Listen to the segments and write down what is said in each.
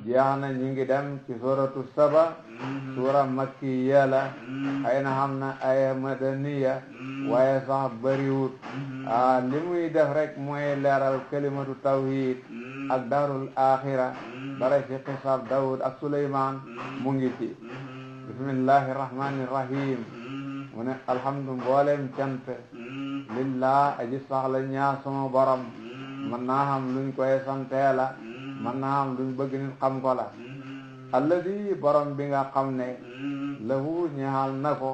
jeex na ñu ngi dem ci suratu saba suura makkiya la xëy na xam na ay madaniya waaye sax bariwut li muy def rek mooy leeral kalimatu tawhid ak darul axira dara ci xisab Dawud ak Suleymaan mu ngi ci bismillahi rahmani rahim mu ne alhamdu mboolem cant lillah aji sax la ñaa sama borom mën naa xam luñ koy santee la mën naa xam luñ bëgg nit xam ko la alladi borom bi nga xam ne lahu ñaal na ko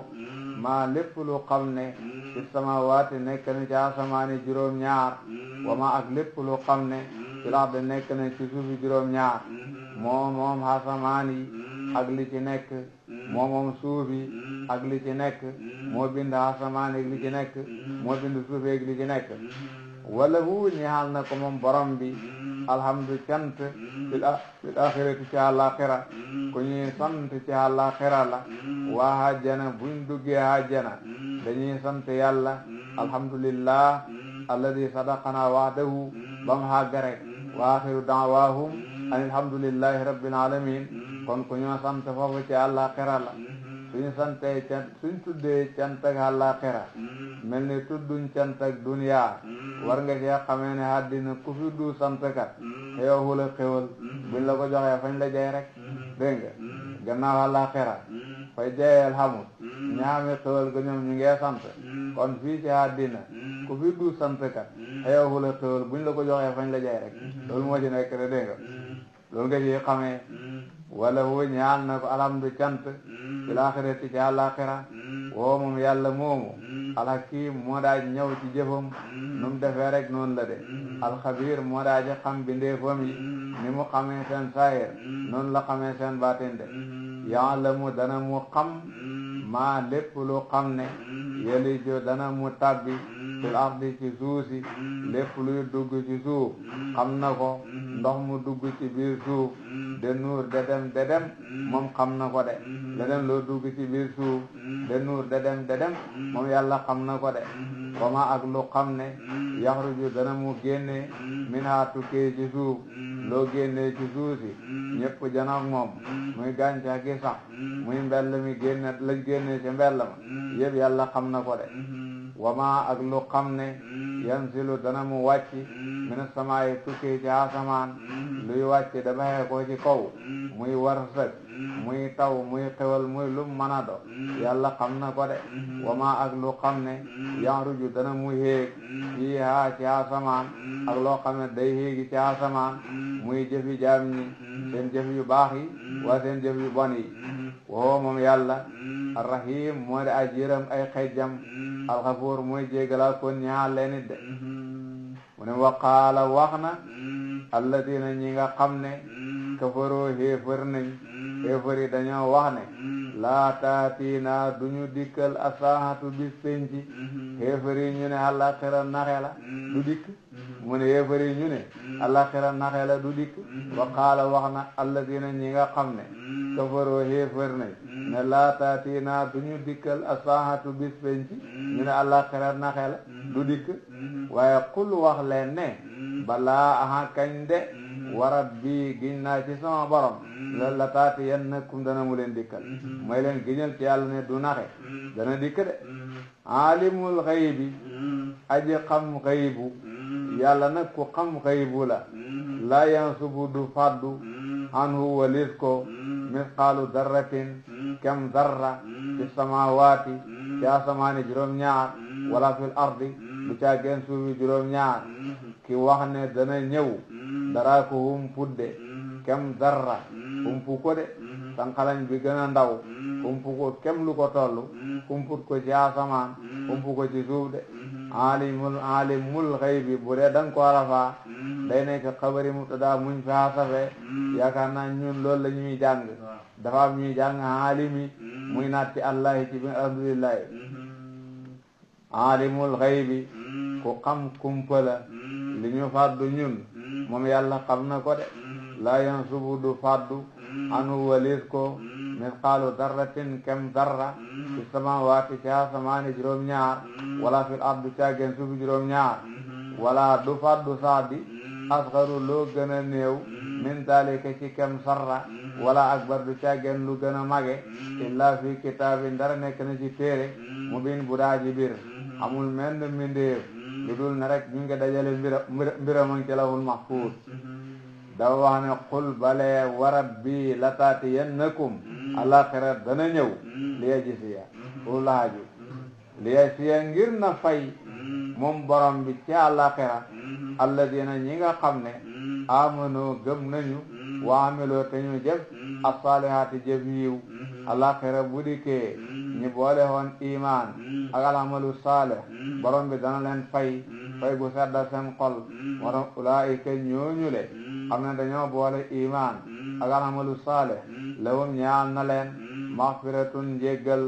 maa lépp lu xam ne ci samawaati nekk na ci asamaani juróom-ñaar wa ma ak lépp lu xam ne ci lax de nekk na ci suufi juróom-ñaar moom asamaan yi ak li ci nekk moom suufi ak li ci nekk moo bind asamaan ak li ci nekk moo bind suufi ak li ci nekk wala hu ñaal na ko moom borom bi alhamdu cant fil axirati ci àllaaxira ku ñuy sant ci àllaaxira la waa hajjana buñ duggee hajjana dañuy sant yàlla alhamdulillah alladi sadaqana wa'dahu bam hàgg rek wa axiru da'waahum an alhamdulillahi rabbil alamin kon ku ñoo sant foofu ci àllaaxira la suñ tuddee cant ak àllaaxira mel ni tudduñ cant ak duniya war nga cee xamee ne àddina ku fi du sant kat xew la xewal buñ la ko joxee fañ la jay rek dégg nga gannaaw àllaaxira fay jayeel xamul ñaami xewal ga ñoom ñu ngee sant kon fii ci àddina ku fi du sant kat xew la xewal buñ la ko joxee fañ la jay rek loolu moo ci nekk de dégg nga loolu nga ci xamee wala wu ñaal na ko alhamdu cant ci laaxirati ci àllaaxira woo moom yàlla moomu alhakim moo daa ñëw ci jëfam nu mu defee rek noonu la de alxabir moo daa ji xam bindeefam yi ni mu xamee seen saayir noonu la xamee seen baatin de yaalamu dana mu xam maa lépp lu xam ne yeliju dana mu tabbi fil ardi ci suuf si lépp luy dugg ci suuf xam na ko ndox mu dugg ci biir suuf de nuur de dem moom xam na ko de dem loo dugg ci biir suuf de nuur de dem moom yàlla xam na ko de wama ak lu xam ne yaxruju dana mu génne min ha tukkee ci suuf loo génnee ci suuf si ñëpp janoog moom muy gàncax gi sax muy mbell mi génne lañ génnee ci mbell ma yëpp yàlla xam na ko de wama ak lu xam ne yanzilu dana mu wàcc min samaayi tukkee ci asamaan luy wàcc da baxee ko ci kaw muy warsak muy taw muy xewal muy lu mën a do yàlla xam na ko de wama ak lu xam ne yanruju dana mu héeg fii haa ci asamaan ak loo xam ne day héegi ci asamaan muy jëfi jaam ñi seen jëf yu baax yi waa seen jëf yu bon yi woo moom yàlla arrahim moo de aj yërëm ay xejjam alxafuur mooy jégalaa kon ñaal leen it de mu ne waqaala wax na alladina ñi nga xam ne kafaroo xéefër nañ xéefër yi dañoo wax ne laa taatiina duñu dikkal asaahatu bis penci xéefër yi ñu ne àllaaxira naxe la du dikk mu ne xéefër yi ñu ne àllaaxira naxe la du dikk waqaala wax na alladina ñi nga xam ne kafaroo xéefër nañ ne laa taatiina duñu dikkal asaahatu bis penci ñu ne àllaaxira naxe la du dikk waaye qul wax leen ne balaa aha kañ de warat bi giñ naa ci sama borom loolu la taati yannakum dana mu leen dikkal mooy leen giñal ci yàlla ne du naxe dana dikk de alimul xaybi aji xam xaybu yàlla nag ku xam xaybu la yansubu du faddu anhu walis ko misqaalu darratin kem darra ci samawaati ci asamaani juróom-ñaar wala fil ardi du caa geen suufi juróom-ñaar ki wax ne dana ñëw dara ko humpudde kem darra humpu ko de sanqalañ bi gën a ndaw humpu ko kem lu ko tollu humput ko ci asamaan humpu ko ci suuf de alimul xaybi bu dee danga ko rafaa day nekk xabari mubtada muñ fi xasafe yaakaar naa ñun loolu la ñuy jàng dafa am ñuy jàng alimi muy naat ci allahi ci bi alhamdulillahi alimul xaybi ku xam kumpa la li ñu fàddu ñun moom yàlla xam na ko de la yansubu du fàddu anu walis ko misqaalu darratin kem darra fi samawaati ci asamaani juróom-ñaar wala fil ardi caageen suufi juróom-ñaar wala du fàddu sax di asgaru loo gën a néew min dalika ci kem sarra wala akbar du càggeen lu gën a mage illa fi kitaabin dara nekk na ci téere mubin bu daaji bir amul menn mbindeef lu dul ne rek ñu ngi dajale mbiramang ci lawhul mahfuuz dafa wax ne qul bale wa rabbi lataatiyannakum alaxira dana ñëw liya jisiya pour laaju liya siya ngir na fay moom borom bi ci alaxira alladina ñi nga xam ne amano gëm nañu wa amiloo te ñu jëf asalihaati jëf yiw alaxira bu dikkee ñi boole woon iman ak alamalu saalih borom bi dana leen fay gu sedda seen xol wara ulaayika ñooñu le xam ne dañoo boole iman ak alamalu saalih lahum ñaal na leen maxfiratun njéggal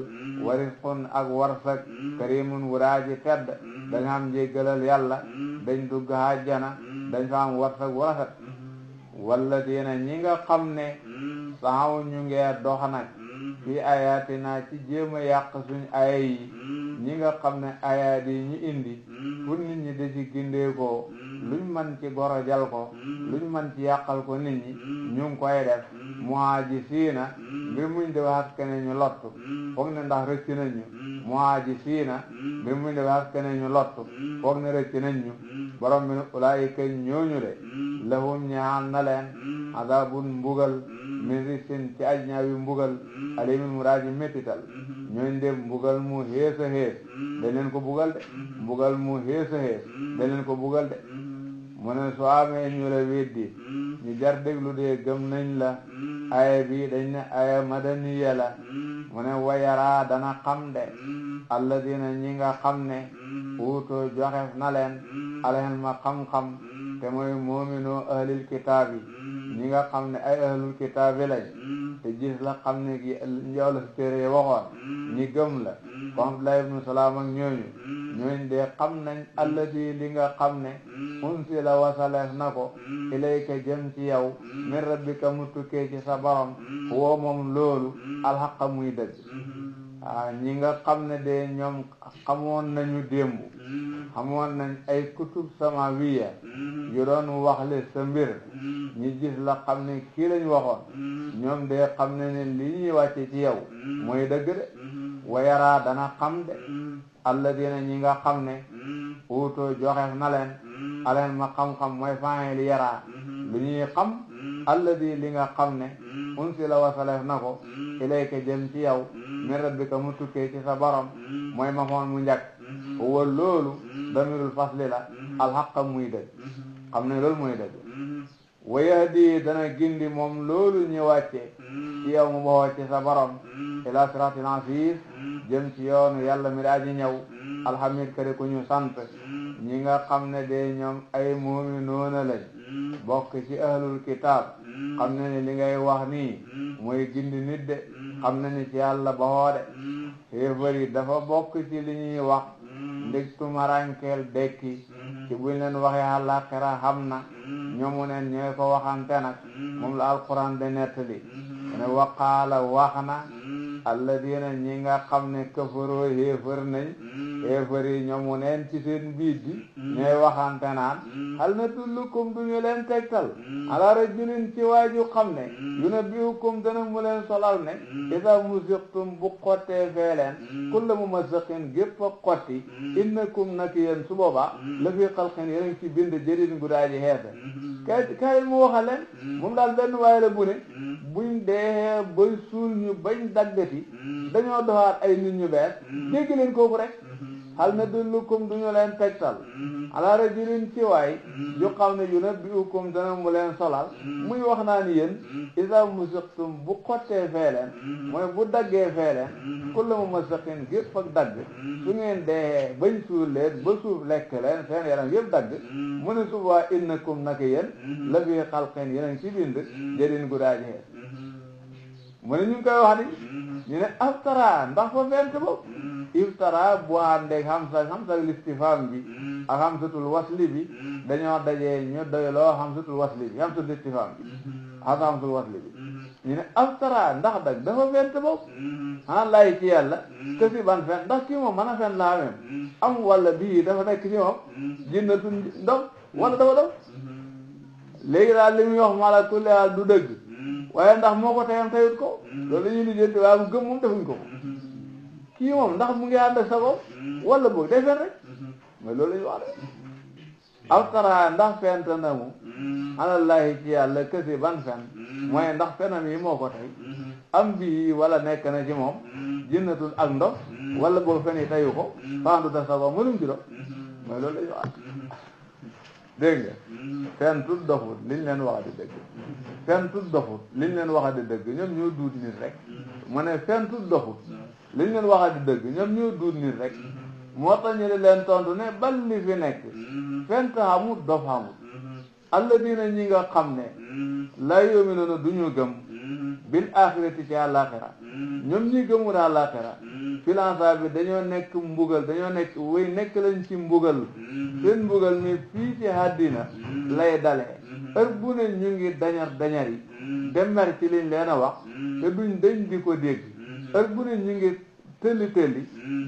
wa risqun ak warsak karimun wuraaji tedd dañ am njéggalal yàlla dañ dugg àjjana dañ fa am warsak wu rafet walladina ñi nga xam ne saxaw ñu ngee dox nag fi ayatina ci jéem a yàq suñ aya yi ñi nga xam ne ayaat yi ñu indi pour nit ñi da ci gindee ko luñ mën ci gorojal ko luñ mën ci yàqal ko nit ñi ñu ngi koy def muhaajisiina mbir muñ di wax kene ñu lottu foog ne ndax rëcc nañ ñu muhaajisiina mbir muñ di wax kene ñu lottu foog ne rëcc nañ ñu borom bi ne ulaayika ñooñu de lahum ñaal na leen adabun mbugal min risin ci aj ñaawi mbugal alimin muraaji méttital ñooñ de mbugal mu xees a xees dañ leen ko bugal de mbugal mu xees a xees dañ leen ko bugal de mu ne soo amee ñu la weddi ñu jar déglu de gëm nañ la aya bi dañ ne aya madaniya la mu ne wayaraa dana xam de alladina ñi nga xam ne uutoo joxef na leen alxilma xam-xam te mooy moominoo ahlil kitaab yi ñi nga xam ne ay ahlul kitaab yi lañ te gis la xam ne gi njool si téere waxoon ñi gëm la ko Abdullah ibnu Salaam ak ñooñ de xam nañ alladi li nga xam ne unsila wasaleef na ko ilayka jëm ci yow min rabbika mu tukkee ci sa borom woo moom loolu alxaqa muy dëgg ñi nga xam ne de ñoom xamoon nañu démb xamoon nañ ay kutub samawiya yu doon wax le sa mbir ñi gis la xam ne kii lañ waxoon ñoom de xam ne ne li ñuy wàcce ci yow mooy dëgg de wayaraa dana xam de alladina ñi nga xam ne uutoo joxeef na leen aleen ma xam-xam mooy fane li yaraa lu ñuy xam alladi li nga xam ne unsila wasaleef na ko ilayka jëm ci yow min rabbika mu tukkee ci sa borom mooy ma foon mu njëkk wa loolu damirul fasli la alxaqa muy dëgg xam ne loolu mooy dëgg wa yahdi dana gindi moom loolu ñu wàcce ci yow mu boxoo ci sa borom ila siratin aziz jëm ci yoonu yàlla mi daa ji ñëw alhamid kadi ku ñu sant ñi nga xam ne de ñoom ay mu'minoona lañ bokk ci ahlul kitaab xam ne ni li ngay wax nii mooy gindi nit de xam ne ni ci yàlla boxoo de xéefar yi dafa bokk ci li ñuy wax ndég tumarankeel dekki ci buñ leen waxee àllaaxira xam na ñoomu neen ñooy ko waxante nag moom la alquran de nettali ne waqaala wax na alladina ñi nga xam ne kafaroo xéefar nañ xéefar yi ñoomu neen ci seen biir bi ñooy waxante naan hal nadullukum duñu leen tegtal ala rajulin ci waaju xam ne yunabbi'ukum dana mu leen solal ne iza muziqtum bu xottee fee leen kulla mumazzaqin gépp a xotti innakum nak yéen su boobaa la fi xalqin yéen ci bind jëriñ gu daaji xeese kay mu waxa leen moom daal benn waaye la bu ne buñ dee bay suul ñu bañ daggati dañoo doxaat ay nit ñu bees dégg leen kooku rek hal nadullukum duñu leen tegtal ala rajulin ci waay yu xam ne yunabbi'ukum dana mu leen solal muy wax naa ni yéen iza muziqtum bu xottee fee leen mooy bu daggee fee leen kullu mumazzaqin gépp ak dagg su ngeen dee bañ suul leen ba suuf lekk leen seen yaram yëpp dagg mu ne subaa innakum naka yéen la fi xalqin yeneen ci bind jërin gu daaji xees mu ne ñu ngi koy wax ni ñu ne aftara ndax fa fent boobu iftara bu àndeeg hamsa listifham bi ak hamsatul wasli bi dañoo dajee ñu doyloo hamsatul wasli bi hamsatul istifham bi ak hamsatul wasli bi ñu ne aftara ndax dag dafa fent boobu xanaa laay ci yàlla te si ban fen ndax kii moom mën a fen laa même am wala bii dafa nekk ci moom jinnatun ndox wala dafa dof léegi daal li muy wax mala kulli haal du dëgg waaye ndax moo ko teyam teyut ko loolu la ñuy lijjanti waaye mu gëm moom defuñ ko kii moom ndax mu ngi ànd ak sa bopp wala boog day fen rek mais loolu la ñuy wax de aftara ndax fent na mu alallahi ci yàlla kësi ban fen mooy ndax fenam yi moo ko tey am bii wala nekk na ci moom jinnatul ak ndox wala boog fen yi teyu ko fandu ta sa bopp mënum ci do mooy loolu la ñuy wax dégg nga fen tut dofut liñ leen wax di dëgg fen tut dofut liñ leen wax di dëgg ñoom ñoo duut nit rek mu ne fen tut dofut liñ leen wax di dëgg ñoom ñoo duut nit rek moo tax ñu leen tontu ne bal li fi nekk fent xamut dof xamut alladina ñi nga xam ne la yu'minuna duñu gëm bil axirati ci àllaaxira ñoom ñi gëmul àllaaxira filansa bi dañoo nekk mbugal dañoo nekk way nekk lañ ci mbugal seen mbugal mi fii ci àddina lay dalee heure bu ne ñu ngi dañar yi dem mer ci liñ leen a wax te duñ dañ di ko dégg heure bu ne ñu ngi tëlli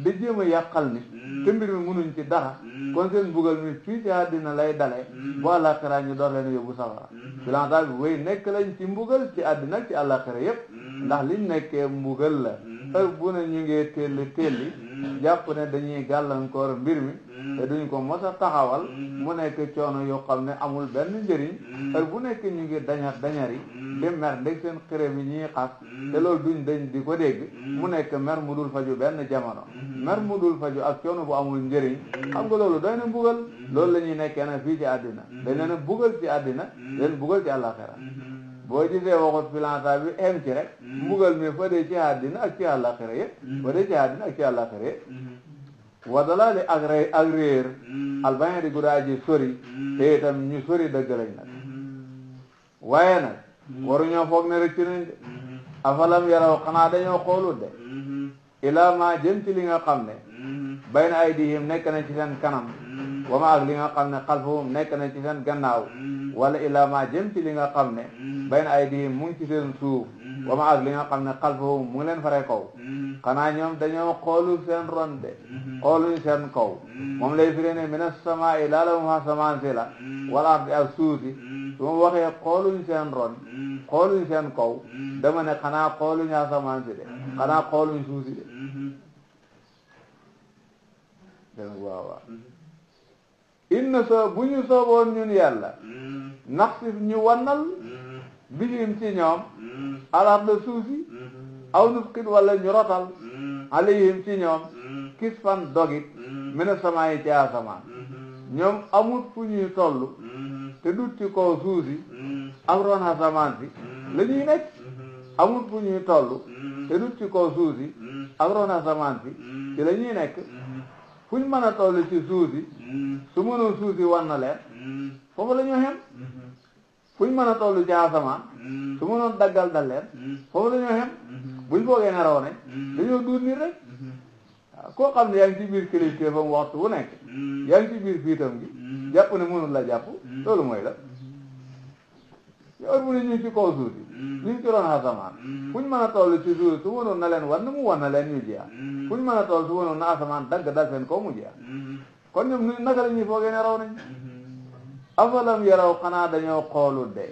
di jéem a yàqal nit te mbir mi mënuñ ci dara kon seen mbugal mi fii ci àddina lay dalee bu àllaaxira ñu door leen yóbbu safara filansa bi way nekk lañ ci mbugal ci àddina ci àllaaxira yépp ndax liñ nekkee mbugal la heure bu ne ñu ngi telli jàpp ne dañuy gàllankoor mbir mi te duñ ko mos a taxawal mu nekk coono yoo xam ne amul benn njëriñ heure bu nekk ñu ngi dañari di mer ndeg seen xërëm yi ñuy xas te loolu duñ dañ di ko dégg mu nekk mer mu dul faju benn jamono mer mu dul faju ak coono bu amul njëriñ xam nga loolu doy na mbugal loolu la ñuy nekkee nag fii ci àddina dañ leen a bugal ci àddina leen bugal ci àllaaxira boo gisee waxut filansa bi em ci rek mbugal mi fa dee ci àddina ak ci àllaaxira yëpp fa dee ci àddina ak ci àllaaxira yëpp wadalaali ak réer albañe di gudaa ji sori te itam ñu sori dëgg lañ nag waaye nag waruñoo foog ne rëcc nañ de afalam yaraw xanaa dañoo xoolut de ilaa ma jëm ci li nga xam ne bayna aydihim nekk na ci seen kanam wa ma ak li nga xam ne xalfahum nekk na ci seen gannaaw wala ilaa ma jëm ci li nga xam ne bayna aydihim mu ngi ci seen suuf wa ma ak li nga xam ne xalfahum mu ngi leen fare kaw xanaa ñoom dañoo xoolu seen ron de xooluñ seen kaw moom lay firee ne mina samaa'i laa la mu asamaan si la wala ardi ak suuf si su ma waxee xooluñ seen ron xooluñ seen kaw dama ne xanaa xooluñ asamaan si de xanaa xooluñ suuf si de dégg waaw inna soo bu ñu sooboon ñun yàlla naxsif ñu wannal bihim ci ñoom alar da suuf si aw nusqit wala ñu rotal alayhim ci ñoom kis fan dogit mina samaa yi ci asamaan ñoom amut fu ñuy toll te dut ci kaw suuf si ak ron asamaan si la ñuy nekk amut fu ñuy toll te dut ci kaw suuf si ak ron asamaan si ci la ñuy nekk fu ñu mën a toll ci suuf si su mënoon suuf si wan na leen foofu la ñu xem fu ñu mën a toll ci asamaan su mënoon daggal dal leen foofu la ñu xem buñ foogee ne raw ne dañoo duur nit rek waaw koo xam ne yaa ngi ci biir kilifteefam waxtu wu nekk yaa ngi ci biir fiitam gi jàpp ne mënul la jàpp loolu mooy la yow bu ne ñu ngi ci kaw suuf si ñu ngi ci ron asamaan fu ñu mën a toll ci suuf su mënoon na leen wan mu wan na leen ñu jeex fu ñu mën a toll su mënoon na asamaan dagg dal seen kaw mu jeex kon ñoom naka la ñuy foogee ne raw nañ afalam yaraw xanaa dañoo xoolu de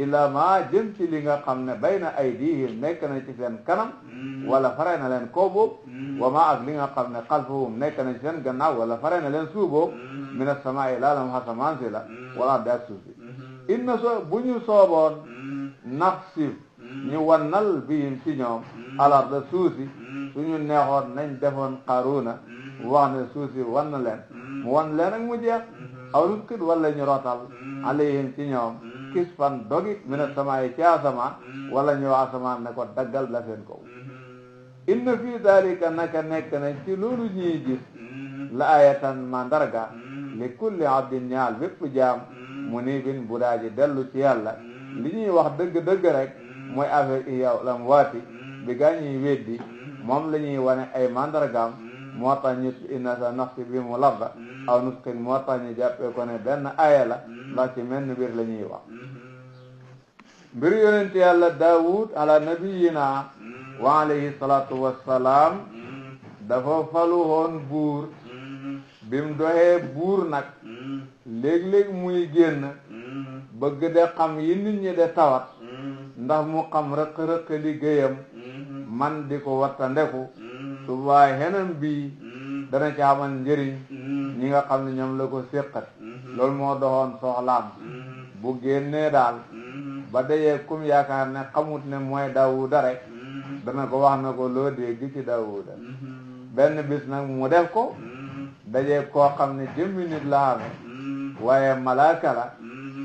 illa ma jëm ci li nga xam ne bayna aydihim nekk na ci seen kanam wala fare na leen kaw boobu wa ma ak li nga xam ne xalfahum nekk na ci seen gannaaw wala fare na leen suuf boobu mina samaa'i laalam asamaan si la wala ardi ak suuf si inna so bu ñu sooboon naxsif ñu wannal bihim ci ñoom alarda suuf si suñu neexoon nañ defoon Qaruna wax ne suuf si wan na leen mu wan leen ak mu jeex aw nusqit wala ñu rotal alayhim ci ñoom kis fan dogit mina samaa'i ci asamaan wala ñu asamaan ne ko daggal la seen kaw inna fii dalika naka nekk na ci loolu ñuy gis la ayatan mandarga li kulli abdin ñaal bépp jaam munibin bu daaji dellu ci yàlla li ñuy wax dëgg-dëgg rek mooy affaire ihya lam waati bi gaa ñuy weddi moom la ñuy wane ay mandargaam moo tax ñu inna sa nafsi bi mu labba aw nusqin moo tax ñu jàppee ko ne benn aaya la ndax ci menn mbir la ñuy wax mbir yonent yàlla Daawud ala nabiyina wa alayhi salatu wassalaam dafa falu woon buur bim doxee buur nag léeg-léeg muy génn bëgg de xam yi nit ñi de tawat ndax mu xam rëq-rëq liggéeyam man di ko wattandeku subaa xenam bii dana ci amal njëriñ ñi nga xam ne ñoom la ko séqat loolu moo doxoon soxlaam bu génnee daal ba dayee kum yaakaar ne xamut ne mooy Daawuda rek dana ko wax na ko loo dégg ci Daawuda benn bis nag mu def ko dajee koo xam ne jëmmi nit la xame waaye malaaka la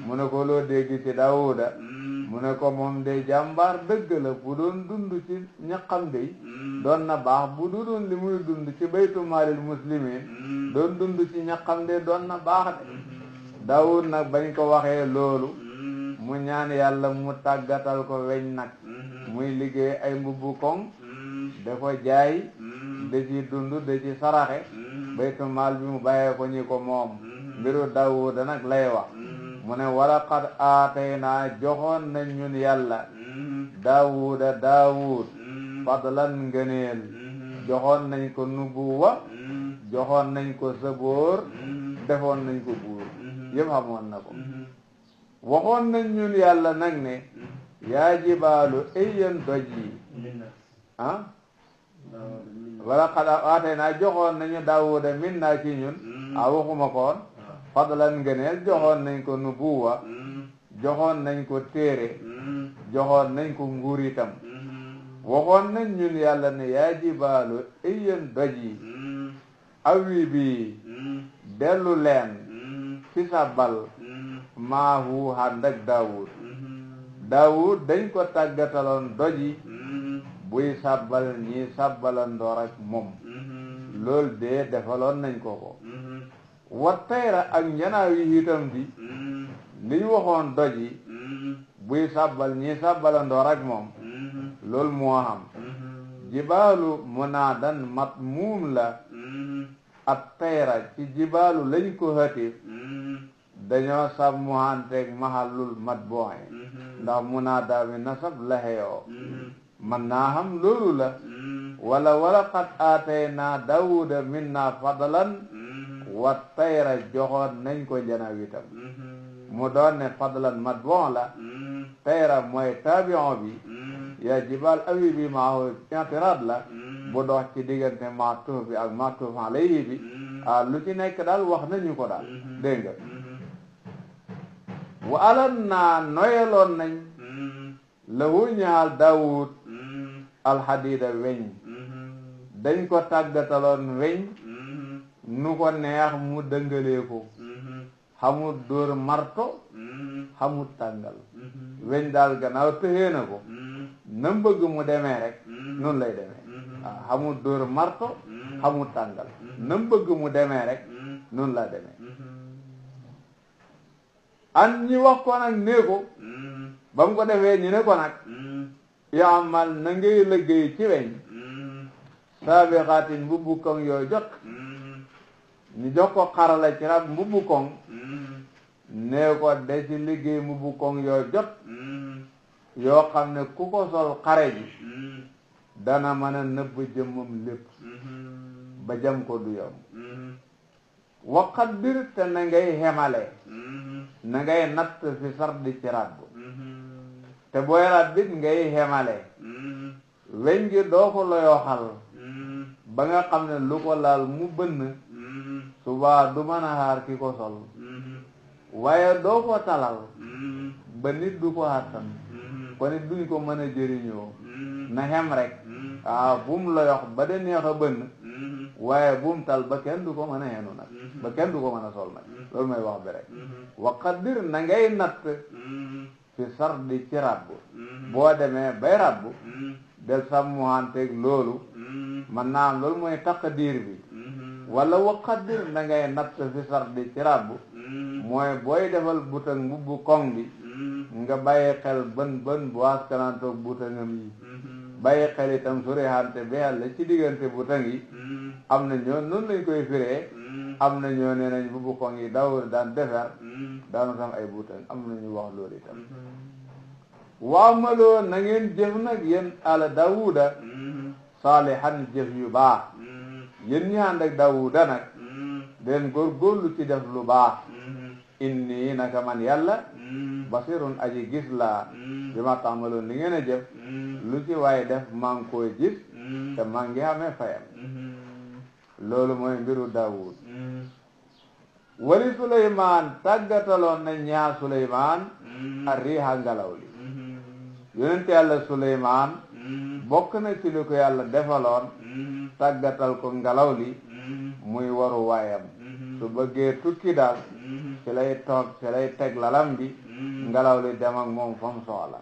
mu ne ko loo dégg ci Daawuda mu ne ko moom de jàmbaar dëgg la bu doon dund ci ñaqam de doon na baax bu du doon li muy dund ci baytu maalil muslimin doon dund ci ñaqam de doon na baax de Daawud nag bañ ko waxee loolu mu ñaan yàlla mu tàggatal ko weñ nag muy liggéey ay mbubbu koŋ da ko jaay da ci dund da ci saraxe baytu maal bi mu bàyyee ko ñi ko moom mbiru Daawuda nag lay wax mu ne wala qad aataynaa joxoon nañ ñun yàlla Daawud fadlan ngëneel joxoon nañ ko nubuwa joxoon nañ ko sabóor defoon nañ ko buur yëpp xamoon na ko waxoon nañ ñun yàlla nag ne yaa jibaalu ayyan doj yi wala qad aataynaa joxoon nañu Daawuda min naa ci ñun waxuma koon fadlan ngëneel joxoon nañ ko nubuwa joxoon nañ ko téere joxoon nañ ko nguur itam waxoon nañ ñun yàlla ne yaa jibaalu ayyan doj yi awi bi dellu leen ci sabbal maahu ànd ak Daawud dañ ko tàggataloon doj yi buy sabbal ñi sabbalandoor ak moom loolu de defaloon nañ ko ko wa tayra ak njanaaw yi itam di li ñu waxoon doj yi buy sabbal ñi sabbalandoor ak moom loolu moo xam jibaalu munaadan matmuum la ak tayra ci jibaalu lañ ko xatif dañoo sàmmuhanteeg mahallul matbu'i ndax munaada bi nasab la xeyoo man naa xam loolu la wala qad aataynaa Daawuda minna fadlan wa tayra joxoon nañ ko njanaw itam mu doon ne fadlan matbu' la tayra mooy taabi'on bi yaa jibaal awi bi maahu i'tiraad la bu dox ci diggante ma'tuuf bi ak ma'tuuf alayhi bi lu ci nekk daal wax nañu ko daal dégg nga wa alan naa noyaloon nañ lahu ñaal Daawud alxadida weñ dañ ko tàggataloon weñ nu ko neex mu dëngalee ko xamul dóor marto xamul tàngal weñ daal gannaaw tëxee na ko na bëgg mu demee rek noonu lay demee xamul dóor marto xamul tàngal na bëgg mu demee rek noonu la demee an ñi wax ko nag nee ko ba mu ko defee ñu ne ko nag yaamal na ngay liggéey ci weñ saabixaatin mbubbu koŋ yoo jot ñu jox ko xarala ci rab mbubbu koŋ nee ko de ci liggéey mbubbu koŋ yoo jot yoo xam ne ku ko sol xare ji dana mën a nëbb jëmmam lépp ba jam ko du yomb waqat bir te na ngay xemale na ngay natt fi sardi ci ràbb te booy ràbbit ngay xemale weñ gi doo ko loyooxal ba nga xam ne lu ko laal mu bënn subaa du mën a xaar ki ko sol waaye doo ko talal ba nit du ko àttan ko nit duñ ko mën a jëriñoo na xem rek bum loyox ba de neex a bënn waaye bum tal ba kenn du ko mën a xenu nag ba kenn du ko mën a sol nag loolu may wax bi rek waqadir na ngay natt fi sardi ci ràbb boo demee bay ràbb del sàmmuhanteeg loolu man naa am loolu mooy taqdir bi wala waqadir na ngay natt fi sardi ci ràbb mooy booy defal butang mbubbu koŋ bi nga bàyyi xel bën bu askanantoog butangam yi bàyyi xel itam surihante bi yàlla ci diggante butang yi am na ñoo noonu lañ koy firee am na ñoo nee nañ mbubbu koŋ yi Daawuda daan defar daanu tam ay butang am na ñu wax loolu itam waaw maloo na ngeen jëf nag yéen ala Daawuda saalihan jëf yu baax yéen ñi ànd ak Daawuda nag den góorgóorlu ci def lu baax inni naka man yàlla basirun aji gis laa bi ma taamaloon li ngeen a jëf lu ci waaye def maa ngi koy gis te maa ngi amee fayam loolu mooy mbiru Daawud wali Suleymaan tàggataloon na ñaa Suleymaan a riixa ngelaw li yonent yàlla Suleymaan bokk na ci li ko yàlla defaloon tàggatal ko ngelaw li muy waru waayam su bëggee tukki daal ci lay toog ci lay teg lalam bi ngelaw li dem ak moom fa mu soxla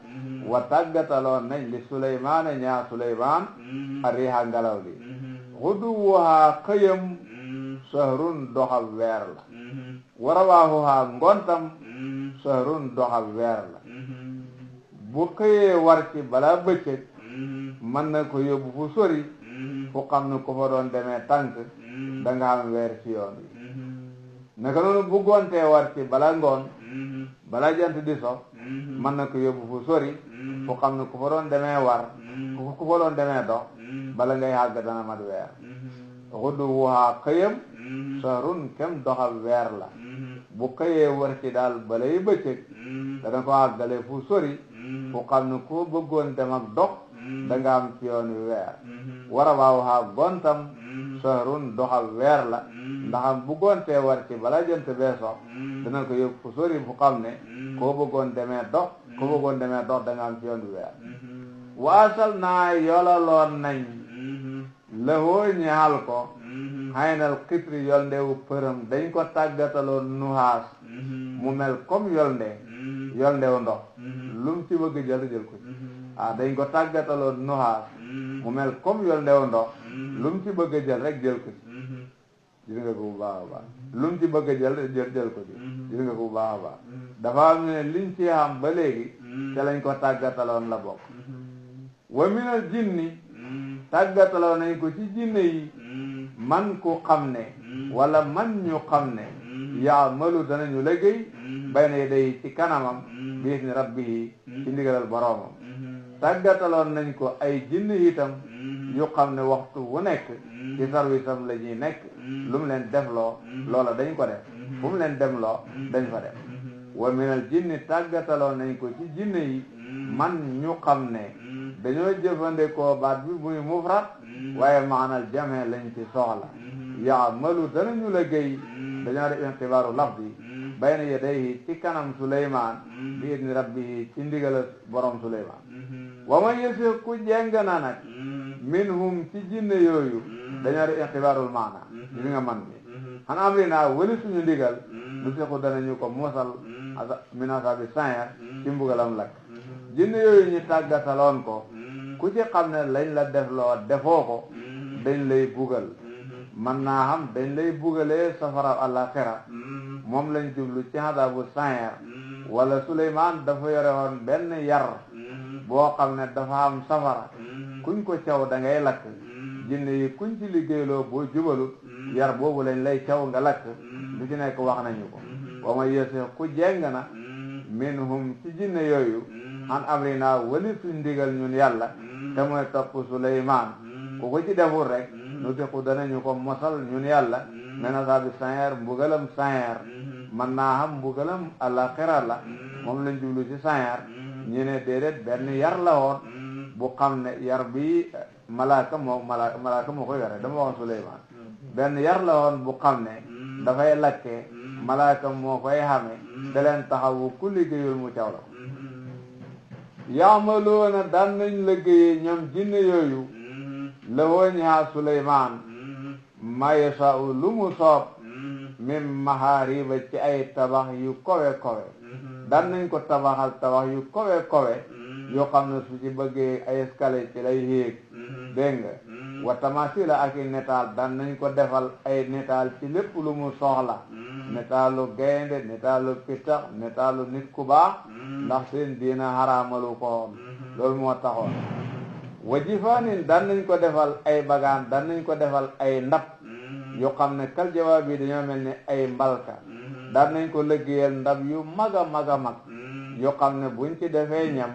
wa tàggataloon nañ li Suleymaan ñaa Suleymaan a riixa ngelaw li xuduwuhaa xëyam sahrun doxab weer la warawaahuhaa ngontam sahrun doxab weer la bu xëyee war ci balaa bëccëg mën na ko yóbbu fu sori fu xam ne ko fa doon demee tànk da nga am weer ci yoon wi naka noonu bu gontee war ci balaa ngoon balaa jant di so mën na ko yóbbu fu sori fu xam ne ku fa doon demee war ku fa doon demee dox bala ngay àgg dana mat weer xuduwuhaa xëyam sahrun kem doxal weer la bu xëyee war ci daal balay bëccëg dana ko àggale fu sori fu xam ne ku bëggoon dem ak dox da nga am ci yoon wi weer warawaahuhaa gontam sahrun doxal weer la ndax bu gontee war ci bala jant bee so dana ko yóbbu fu sori fu xam ne koo bëggoon demee dox da nga am ci yoon wi weer waasal naa yolaloon nañ lahoo ñaal ko xaynal xitri yol ndewu përëm dañ ko tàggataloon nuhaas mu mel comme yol ndew ndox lum ci bëgg jël ko ci dañ ko tàggataloon nuhaas mu mel comme yol ndew ndox lum ci bëgg jël rek jël ko ci gis nga ko bu baax a baax lum ci bëgg jël ko ci gis nga ko bu baax a baax dafa am ne liñ ci xam ba léegi te lañ ko tàggataloon la bokk wa minal jinni tàggataloo nañ ko ci jinne yi man ku xam ne wala man ñu xam ne yaamalu danañu liggéey bayna yaday ci kanamam bi isni rabbihi ci ndigalal boroomam tàggataloon nañ ko ay jinne itam yu xam ne waxtu wu nekk ci service am la ñuy nekk lu mu leen defloo loola dañ ko def fu mu leen demloo dañ fa def wa minal jinni tàggataloon nañ ko ci jinne yi man ñu xam ne dañoo jëfandikoo baat bi muy mufrat waaye maanal jamee lañ ci soxla yaamalu danañu liggéey dañoo def intibaaru lafdi bayna yadayhi ci kanam Suleymaan bi idni rabbihi ci ndigal borom Suleymaan wa man yasi ku jeng na nag minhum ci jinne yooyu dañoo def intibaarul maana li nga man bi xan amri naa wëli suñu ndigal lu siku danañu ko musal min asabi sayer ci mbugalam lakk jinne yooyu ñu tàggataloon ko ku ci xam ne lañ la def loo defoo ko dañ lay bugal man naa xam dañ lay bugalee safara àllaxira moom lañ jublu ci adabu sayer wala Suleymaan dafa yore woon benn yar boo xam ne dafa am safara kuñ ko caw da ngay lakk jinne yi kuñ ci liggéeyloo boo jubalut yar boobu lañ lay caw nga lakk lu ci nekk wax nañu ko wa ma yéese ku jeng na minhum ci jinne yooyu an amrina wali suñ ndigal ñun yàlla te mooy topp Suleymaan ku ko ci deful rek nu tiku danañu ko mosal ñun yàlla men asabi sayer mbugalam sayer man naa xam mbugalam àllaxira la moom lañ jublu ci sayer ñu ne déedéet benn yar la woon bu xam ne yar bi malaaka moo ko yore dama waxoon Suleymaan benn yar la woon bu xam ne dafay lakke malaaka moo koy xame da leen taxawu ku liggéeyul mu caw la ko yaamaloona daan nañ liggéeyee ñoom jinne yooyu la woo ñaa Suleymaan ma yashaa'u lu mu soob min mahariba ci ay tabax yu kowe daan nañ ko tabaxal tabax yu kowe yoo xam ne su ci bëggee ay escalier ci lay yéeg dégg nga wa tamasila ak i netaal daan nañ ko defal ay netaal ci lépp lu mu soxla netaalu gaynde netaalu pittax netaalu nit ku baax ndax seen diina xaraamalu ko loolu moo taxoon wa jifaanin daan nañ ko defal ay bagaan daan nañ ko defal ay ndab yoo xam ne kal jawaab yi dañoo mel ni ay mbalka daan nañ ko liggéeyal ndab yu mag a mag yoo xam ne buñ ci defee ñam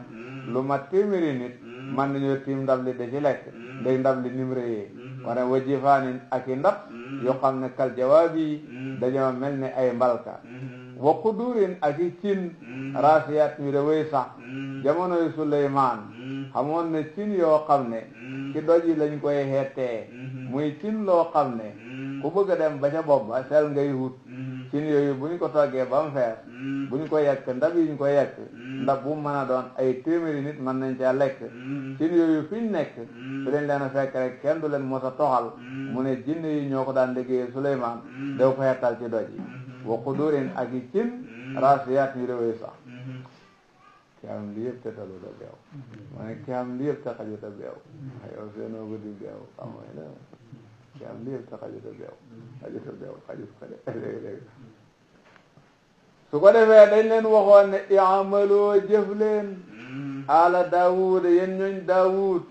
lu mat téeméeri nit man nañoo tiim ndab li da ci lekk ndég ndab li nim réyee wane wa jifaanin ak i ndab yoo xam ne kal jawaab yi dañoo mel ni ay mbalka wa qudurin ak i cin raasiyaat ñu de wéy sax jamonoy Suleymaan xamoon na cin yoo xam ne ci doj yi lañ koy xettee muy cin loo xam ne ku bëgg a dem ba ca bopp ba sel ngay wut cin yooyu bu ñu ko toggee ba mu fees bu ñu ko yekk ndab yi ñu ko yekk ndab bu mën a doon ay téeméeri nit mën nañ caa lekk cin yooyu fi ñu nekk su leen leen a fekk rek kenn du leen mos a toxal mu ne jinne yi ñoo ko daan liggéeyee Suleymaan daw ko xettal ci doj yi wa qudurin ak i cin raasiyaat ñu dewee sax ki am li yëpp te talu da beew ma ne ki am li yëpp te xaju ta beew yow seenoo ko di beew xam mooy la ki am li yëpp te xaju ta beew xaju ko de su ko defee dañ leen waxoon ne i'maloo jëf leen ala Daawud yéen ñooñ Daawud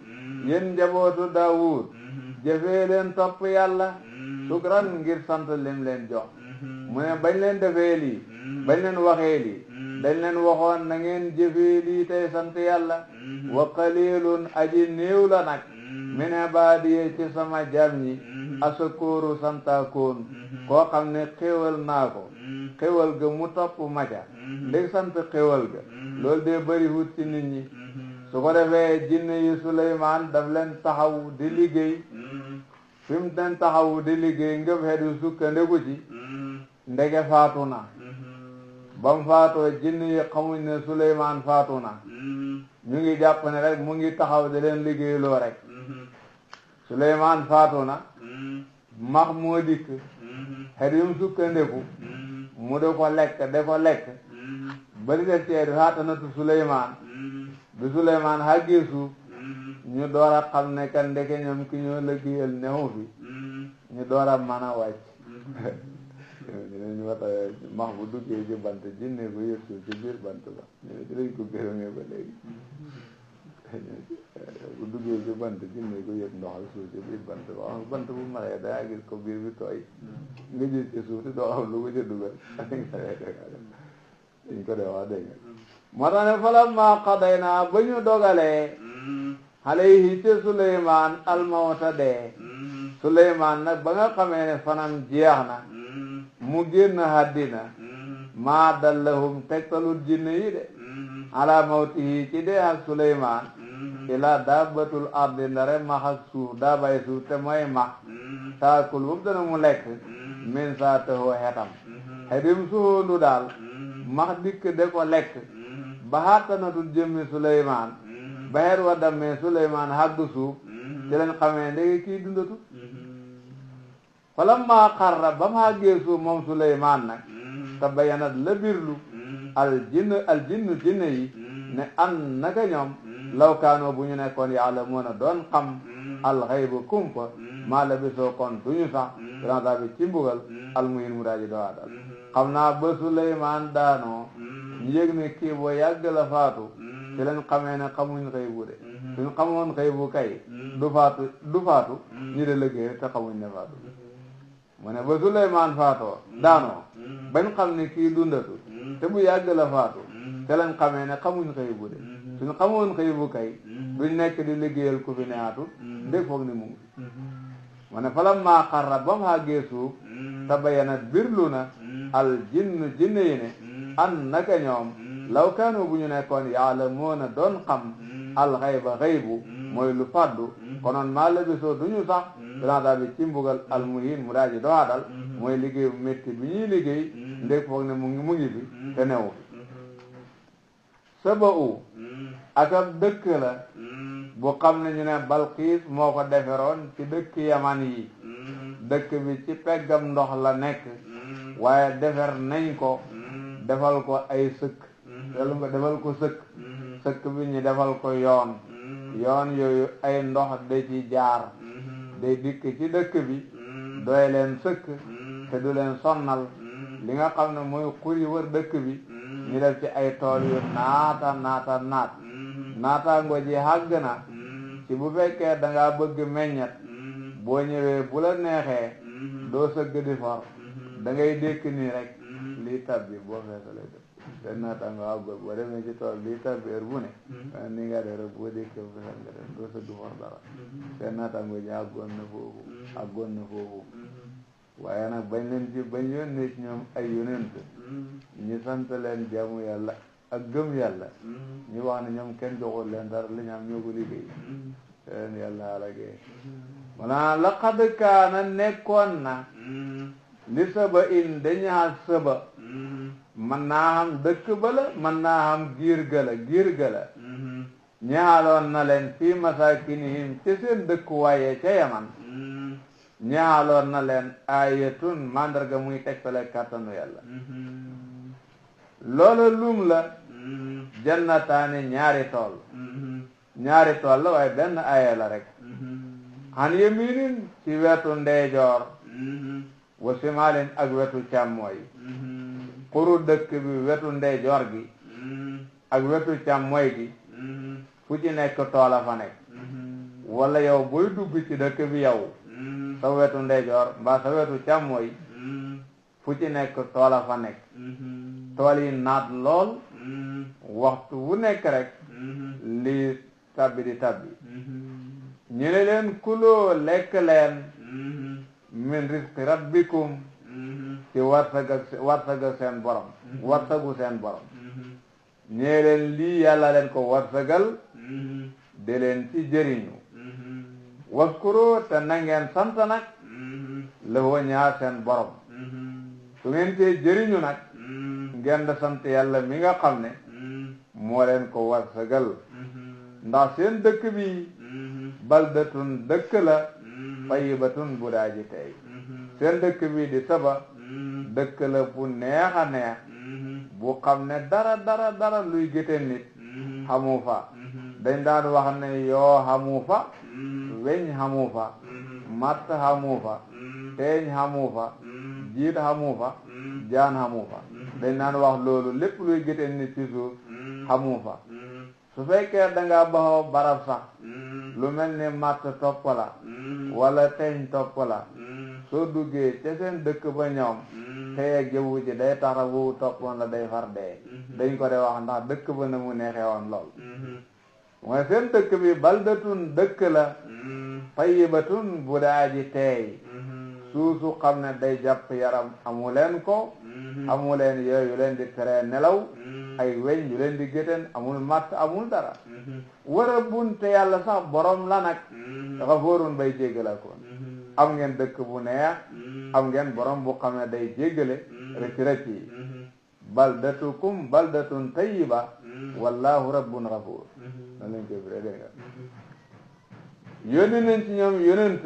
yéen njabootu Daawud jëfee leen topp yàlla sukran ngir sant lim leen jox mu ne bañ leen defee lii bañ leen waxee lii dañ leen waxoon na ngeen jëfee lii tey sant yàlla wa qalilun aji néew la nag min ibaadiya ci sama jam ñi asakooru santaakoon koo xam ne xéewal naa ko xéewal ga mu topp maca léegi sant xéewal ga loolu de bëri wut ci nit ñi su ko defee jinne yi Suleymaan daf leen taxaw di liggéey fi mu leen taxaw di liggéey ngëp xedu sukkandiku ci ndege faatu na ba mu faatoo jinne yi xamuñ ne Suleymaan faatu na ñu ngi jàpp ne rek mu ngi taxaw di leen liggéey loo rek Suleymaan faatu na max moo dikk xet yum sukkandiku mu de ko lekk ba di def ceedu xaatanatu Suleymaan bi Suleymaan xàggee suuf ñu door a xam ne kan ndeke ñoom ki ñoo liggéeyal newu fi ñu door a mën a wàcc ñu wata max bu duggee ci bant jinne ko yëg suuf ci biir bant ba ñu dinañ ko gërëmee ba léegi bu duggee ci bant jinne ko yëg ndoxal suuf ci biir bant ba wax bant bu maree daa gis ko biir bi tooy nga gis ci suuf te doo xam lu ko ca dugal dañ ko dee wax dégg nga moo tax ne falammaa qadaynaa ba ñu dogalee alayhi ci Suleymaan almawta dee Suleymaan nag ba nga xamee ne fanam jeex na mu génn àddina maa dallahum tegtalul jinne yi de ala mawtihi ci dee ak Suleymaan ila dabbatul ardi ndare max ak suuf daa bay suuf te mooy max taakul boobu dana mu lekk min saa tëxoo xetam xedim suhoondu daal max dikk de ko lekk ba xattanatul jëmmi Suleymaan ba xeet wa dammee Suleymaan xaddu suuf ci leen xamee ndege kii dundatu falammaa xarra ba mu xàggee suuf moom Suleymaan nag tabayyanat la birlu al jinnu jinne yi ne an naka ñoom law kaanoo bu ñu nekkoon ya'lamuuna doon xam al xayba kumpa maa labisoo kon duñu sax granda bi ci mbugal al muhin mu daaji dowaa dal xam naa ba Suleymaan daanoo ñu yëg ne kii boo yàgg la faatu ci leen xamee ne xamuñ xëybu de suñ xamoon xëybu kay du faatu ñu de liggéey te xamuñ ne faatu mu ne ba Suleymaan faatoo daanoo bañ xam ne kii dundatu te bu yàgg la faatu te leen xamee ne xamuñ xëybu de suñ xamoon xëybu kay duñ nekk di liggéeyal ku fi neexatul ndég foog ni mu ngi mu ne falammaa xarra ba mu xàggee suuf tabayyanat birlu na al jinne yi ne an naka ñoom law kaanu bu ñu nekkoon ya'lamuuna doon xam al xayba xaybu mooy lu faddu konoon maa labisoo duñu sax granda bi ci mbugal al muhin mu daaji doxadal mooy liggéey bu métti bi ñuy liggéey ndég foog ne mu ngi fi te newu fi Saba'u ak ab dëkk la bu xam ne ñu ne Balqiis moo ko deferoon ci dëkk Yaman yi dëkk bi ci peggam ndox la nekk waaye defer nañ ko defal ko ay sëkk defal ko sëkk bi ñu defal ko yoon yooyu ay ndox da ci jaar day dikk ci dëkk bi doy leen sëkk te du leen sonnal li nga xam ne mooy xur yi wër dëkk bi ñu def ci ay tool yu naata naataango ji xàgg na ci bu fekkee da ngaa bëgg meññet boo ñëwee bu la neexee doo sëgg di for da ngay dékk nii rek lii tab bi boo feesalee def seen naataango àggul boo demee ci tool lii tab bi heure bu ne ni nga def rek boo dékkee bu fesal nga def doo sëgg for dara seen naataango ji àggoon na foofu waaye nag bañ leen ci bañ yónnee ci ñoom ay yonent ñu sant leen jaamu yàlla ak gëm yàlla ñu wax ne ñoom kenn joxul leen dara li ñu am ñoo ko liggéey te leen yàlla halagee maanaam laqad kaana nekkoon na li saba in dañaa saba mën naa xam dëkk ba la mën naa xam giir ga la ñaaloon na leen fii masakinihim ci seen dëkk waaye ca yaman ñaaloon na leen ayatun mandarga muy tegtale kàttanu yàlla loola lum la jannataani ñaari tool la waaye benn aaya la rek xan yaminin ci wetu ndeyjoor wa simaalin ak wetu càmmooy xuru dëkk bi wetu ndeyjoor gi ak wetu càmmooy gi fu ci nekk toola fa nekk wala yow booy dugg ci dëkk bi yow sa wetu ndeyjoor mbaa sa wetu càmmooy fu ci nekk toola fa nekk tool yi naat lool waxtu wu nekk rek lii tabbi di tabbi ñu ne leen kuloo lekk leen min rizqi rabbikum ci warsaga seen borom warsagu seen borom ñee leen lii yàlla leen ko warsagal de leen ci jëriñu waskuro te na ngeen sant nag la woo ñaar seen borom su ngeen cee jëriñu nag ngeen da sant yàlla mi nga xam ne moo leen ko warsagal ndax seen dëkk bi baldatun dëkk la tayyibatun bu daaji tey seen dëkk bi di saba dëkk la bu neex a neex bu xam ne dara luy géte nit xamu fa dañ daan wax ne yoo xamu fa weñ xamu fa matt xamu fa teeñ xamu fa jiit xamu fa jaan xamu fa dañ daan wax loolu lépp luy géte nit ci suuf xamu fa su fekkee dangaa baxoo barab sax lu mel ni matt topp la wala teeñ topp la soo duggee ca seen dëkk ba ñoom tey ak jaww ji day tax a wow toppoon la day far dee dañ ko de wax ndax dëkk ba na mu neexee woon lool mooy seen dëkk bi baldatun dëkk la tayyibatun bu daaji teey suusu xam ne day jàpp yaram amu leen ko amu leen yooyu leen di teree nelaw ay weñ yu leen di gétteen amul matt amul dara war a bunte yàlla sax borom la nag dafa fóorun bay jéggala koon am ngeen dëkk bu neex am ngeen borom bu xam ne day jéggale rëcc yi baldatukum baldatun tayyiba wallahu rabbun ghafur na leen koy biree dégg nga yónni nañ ci ñoom yonent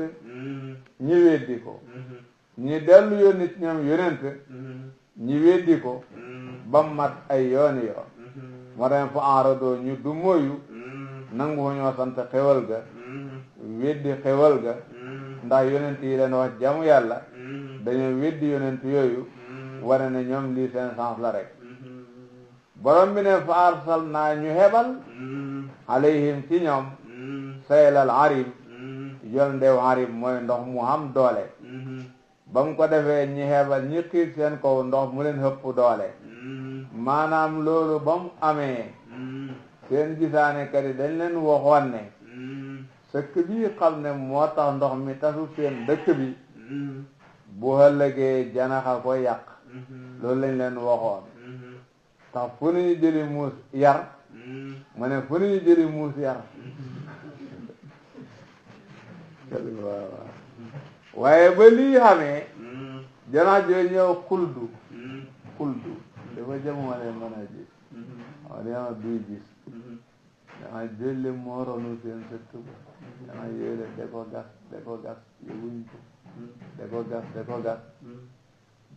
ñi weddi ko ñi dellu yónni ci ñoom yonent ñi weddi ko ba mat ay yooni yoon moo dem fa enradoo ñu du moyu nangu ñoo sant xewal ga weddi xewal ga ndax yonent yi leen wax jamu yàlla dañoo weddi yonent yooyu wane ne ñoom lii seen sens la rek borom bi ne fa arsal naa ñu hebal alayhim ci ñoom saylal arib yol ndew arib mooy ndox mu am doole ba mu ko defee ñi hebal ñi xiir seen kaw ndox mu leen hëpp doole maanaam loolu ba mu amee seen gisaane kat yi dañ leen waxoon ne sëkk bii xam ne moo tax ndox mi tasu seen dëkk bi bu ëllëgee janaxa ko yàq loolu lañ leen waxoon tax fu nañu jëli muus yar ma ne fu nañu jëli muus yar waaye ba lii xamee janax joo ñëw xuldu dafa jamale mën a gis waaw dama duy gis dama jëlle moo ronu seen sëkk ba dama yéele da ko gas yóbbuñ ko da ko gas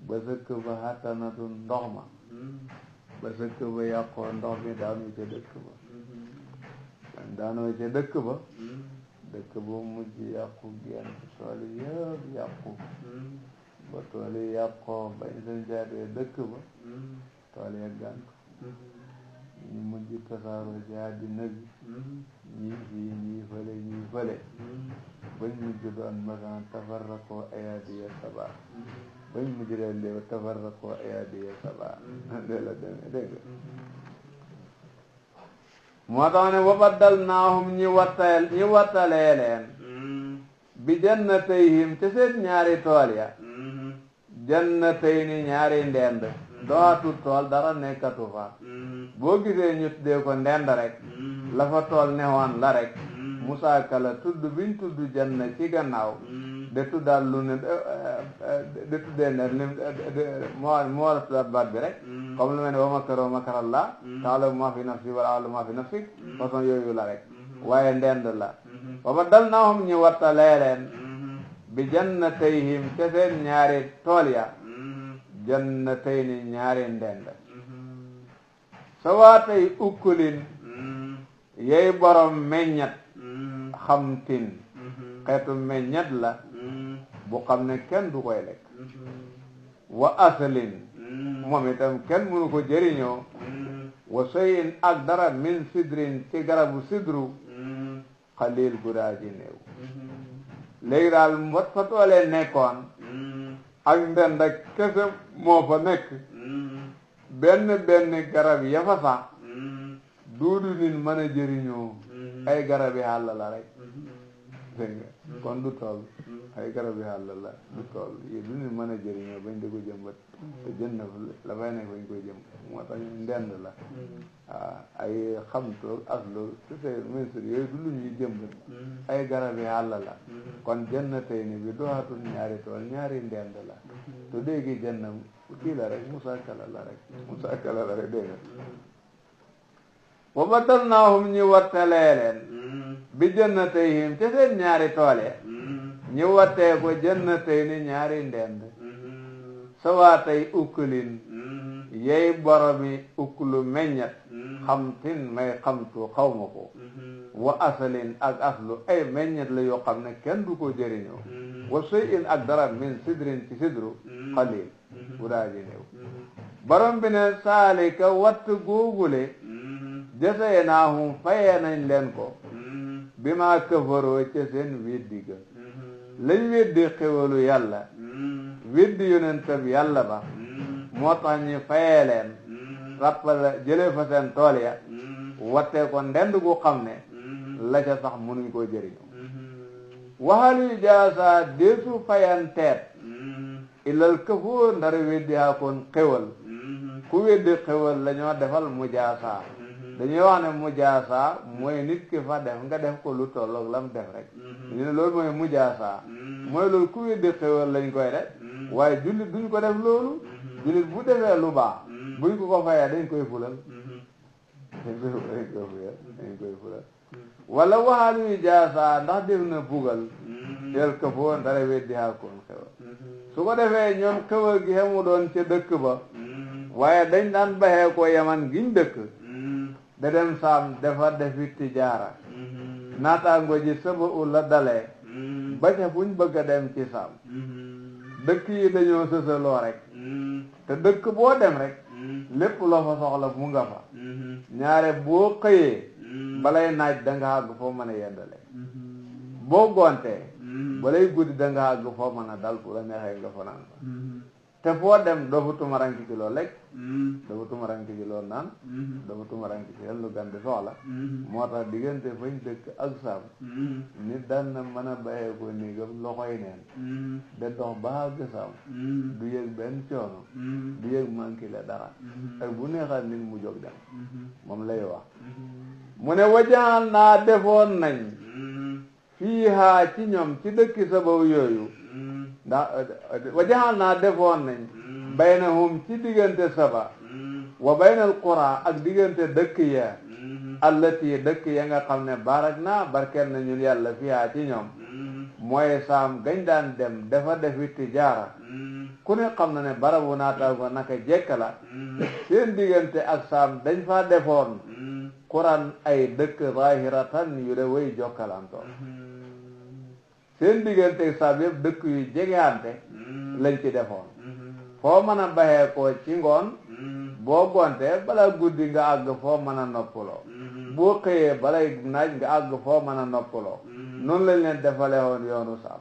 ba sëkk ba xattanatu ndox ma ba sëkk ba yàqoo ndox mi daanu ca dëkk ba daanoo ca dëkk ba mujj yàqu genn tool yi yëpp yàqu ba tool yi yàqoo bañ seen jaatee dëkk ba tool ya gànk ñu mujj tasaaroo ci àddina bi ñii fii ñii fële bañ mujj doon masan tafarraqoo ayaadiya sabaa bañ mujj leen léew tafarraqoo ayaadiya sabaa de la demee dégg moo tax ne wa baddalnaahum ñi wattalee leen bi jannatayhim te seen ñaari tool ya jannatayni ñaari ndend dootul tool dara nekkatu fa boo gisee ñu tuddee ko ndend rek la fa tool newoon la rek musaaka la tudd biñ tudd janna ci gannaaw de tuddaal lu ne de tuddee ne lim moo la tuddaat baat bi rek comme lu mel ne wa makaru makarallah ta'lamu ma fi nafsi wala a'lamu ma fi nafsik façon yooyu la rek waaye ndend la wa badalnaahum ñu wattalee leen bi jannatayhim ca seen ñaari tool ya jannatayni ñaari ndend sawaatay ukkulin yey borom meññat xamtin xeetu meññat la bu xam ne kenn du koy lekk wa aslin moom itam kenn mënu ko jëriñoo wa soyin ak dara min sidrin ci garabu sidru xalil gudaa ji néew léegi daal mbot fa toolee nekkoon ak ndend ak kese moo fa nekk benn garab ya fa sax duudu nit mën a jëriñoo ay garab yi àll la rek dégg nga kon du tool ay garab yi àll la du tool yi du nit mën a jëriñoo bañ di ko jëmbat te jënd la fay nekk bañ koy jëm moo tax ndend la waaw ay xamtoog asloog su see ministre yooyu du lu ñuy jëmbat ay garab yi àll la kon jannatayni bi dootul ñaari tool ñaari ndend la te léegi janna kii la rek musaakala la rek dégg nga wa badalnaahum ñu wattalee leen bi jannatayhim ca seen ñaari toole ñu wattee ko jannatayni ñaari ndend sawaatay ukkulin yey boromi ukkulu meññat xamtin may xamtu xawma ko wa asalin ak aslu ay meññat la yoo xam ne kenn du ko jëriñoo wa soyin ak dara min sidrin ci sidru xalil bu daa ji néew borom bi ne saalika watt googule jasaynaahum fayee nañ leen ko bi maa kafaroo ca seen weddi ga lañ weddi xewalu yàlla weddi yonentab yàlla ba moo tax ñu fayee leen rappala jëlee fa seen tool ya wattee ko ndend gu xam ne la ca sax mënuñ koo jëriñoo waxal yu jaasa deesu fayanteet ilal kafoo ndara weddi haakoon xewal ku weddi xewal la ñoo defal mujaasa dañuy wax ne mujaasa mooy nit ki fa def nga def ko lu tolloog lam def rek ñu ne loolu mooy mujaasa mooy loolu ku weddi xewal lañ koy def waaye jullit duñ ko def loolu jullit bu defee lu baax buñ ko fayee dañ koy fulal wala waxaal yu jaasa ndax def na bugal tel ka foo ndara weddi haakoon xewal su ko defee ñoom xewal gi xemu doon ca dëkk ba waaye dañ daan baxee ko yaman giñ dëkk da dem saam dafa defi tijaara naataango ji saba u la dalee ba ca fuñ bëgg a dem ci saam dëkk yi dañoo sësaloo rek te dëkk boo dem rek lépp loo fa soxla mu nga fa ñaare boo xëyee balay naaj da nga àgg foo mën a yendale boo gontee balay guddi da nga àgg foo mën a dal bu la neexee nga fanaan fa te foo dem doo fa tumaranki ci loo lekk doo fa tumaranki ci loo naan doo fa tumaranki ci lu gandi soxla moo tax diggante fañ dëkk ak saam nit daan na mën a bayee ko néegam loxoy neen de dox ba àgg saam du yëg benn coono du yëg manqué la dara ak bu neexal nit mu jóg dem moom lay wax mu ne wajaal naa defoon nañ fii haa ci ñoom ci dëkki sabaw yooyu ndax wajaxal naa defoon nañ baynahum ci diggante saba wa baynal qura ak diggante dëkk ya allati dëkk ya nga xam ne barak naa barkeel na ñun yàlla fiyaa ci ñoom mooy saam gañ daan dem dafa defi tijaara ku ne xam na ne barabu naataw ko naka jekk la seen diggante ak saam dañ fa defoon quran ay dëkk zahiratan yu de way jokkalantoon seen diggante saam yëpp dëkk yu jegeante lañ ci defoon foo mën a baxee ko ci ngoon boo gontee bala guddi nga àgg foo mën a noppaloo boo xëyee balay naaj nga àgg foo mën a noppaloo noonu lañ leen defalee woon yoonu saam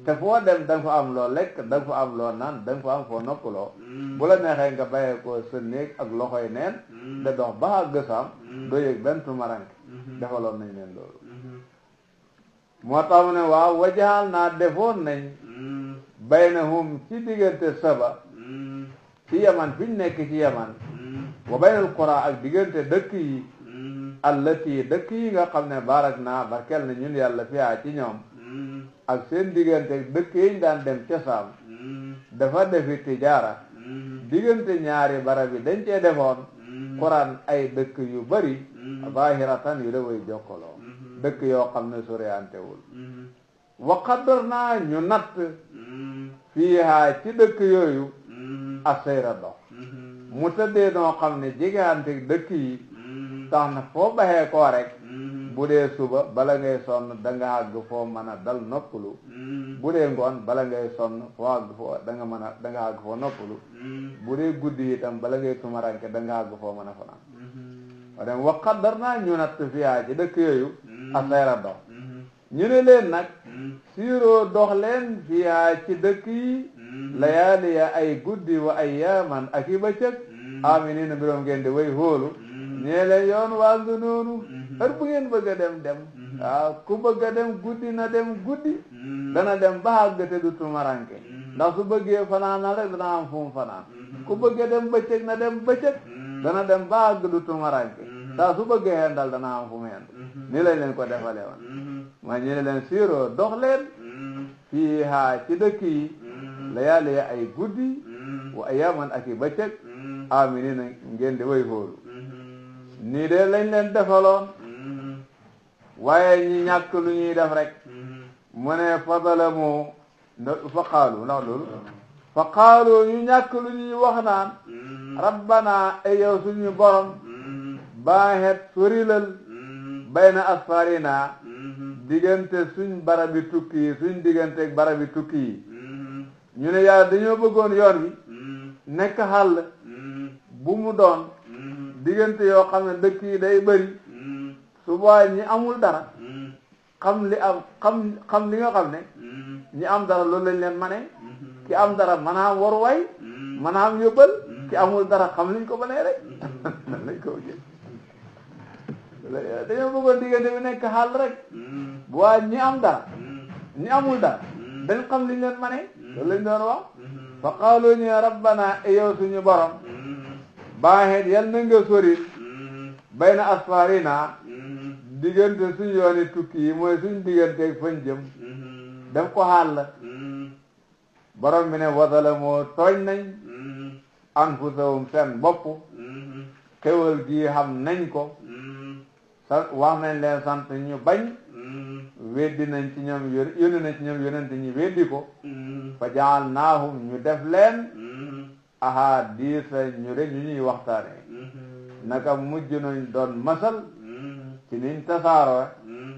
te foo dem da nga fa am loo lekk da nga fa am loo naan da nga fa am foo noppaloo bu la neexee nga baxee ko sa néeg ak loxoy neen da dox ba àgg saam doo yëg benn tumaranke defaloon nañ leen loolu moo tax mu ne waaw wajaal naa defoon nañ baynahum ci diggante saba ci yaman fi ñu nekk ci yaman wa baynal qura ak diggante dëkk yi allati dëkk yi nga xam ne barak naa barkel na ñun yàlla fiyaa ci ñoom ak seen diggante dëkk yi ñu daan dem ca Saam dafa defi tijaara diggante ñaari barab yi dañ cee defoon quran ay dëkk yu bari zahiratan yu da way jokkaloo dëkk yoo xam ne soriantewul wa qaddarnaa ñu natt fiihaa ci dëkk yooyu asayra dox mu tëddee noo xam ne jigante dëkk yi tax na foo baxee koo rek bu dee suba bala ngay sonn da nga àgg foo mën a dal noppalu bu dee ngoon bala ngay sonn foo àgg foo da nga àgg foo noppalu bu dee guddi itam bala ngay tumaranke da nga àgg foo mën a fanaan wa dem wa qaddarnaa ñu natt fiihaa ci dëkk yooyu asayra dox ñu ne leen nag siiroo dox leen fiihaa ci dëkk yi layaaliya ay guddi wa ayyaaman ak i bëccëg aminiina mbiroom ngeen di way hóolu ñee leen yoon waa nga noonu heure bu ngeen bëgg a dem waaw ku bëgg a dem guddi na dem guddi dana dem ba àgg te du tumaranke ndax su bëggee fanaanal rek dana am fu mu fanaan ku bëgg a dem bëccëg na dem bëccëg dana dem ba àgg du tumaranke saa su bëggee hendal dana am fu mu hend ni lañ leen ko defale woon ma ñu ne leen siiroo dox leen fiihaa ci dëkk yi layaali ay guddi wa ayaaman ak i bëccëg aminiina ngeen di way hóolu nii de lañ leen defaloon waaye ñi ñàkk lu ñuy def rek mu ne fadalamu fa qaalu ndax loolu fa qaalu ñu ñàkk lu ñuy wax naan rabbana ay yow suñu borom baaxet sorilal bayna asfarina diggante suñ barabi tukki yi suñ diggante barabi tukki yi ñu ne yàlla dañoo bëggoon yoon wi nekk xàll bu mu doon diggante yoo xam ne dëkk yi day bëri su boobaa ñi amul dara xam li li nga xam ne ñi am dara loolu lañ leen mane ki am dara mën a am waruwaay mën a am yóbbal ki amul dara xam liñ ko banee rek lañ ko jël dañoo bëggoon diggante bi nekk xàll rek bu waa ñi am dara ñi amul dara dañ xam liñ leen mane loolu lañ doon wax fa qaalu ñu rabbana yow suñu borom baaxeet yal na nga sori bayna asfarina diggante suñ yooni tukki yi mooy suñ digganteeg fañ jëm def ko xàll borom bi ne wasala moo tooñ nañ anfusahum seen bopp xewal gi xam nañ ko wax nañ leen sant ñu bañ weddi nañ ci ñoom yónni nañ ci ñoom yonente ñi weddi ko fa jaalnaahum ñu def leen ahadisa ñu de ñu ñuy waxtaane naka mujj nañ doon masal ci niñ tasaaroo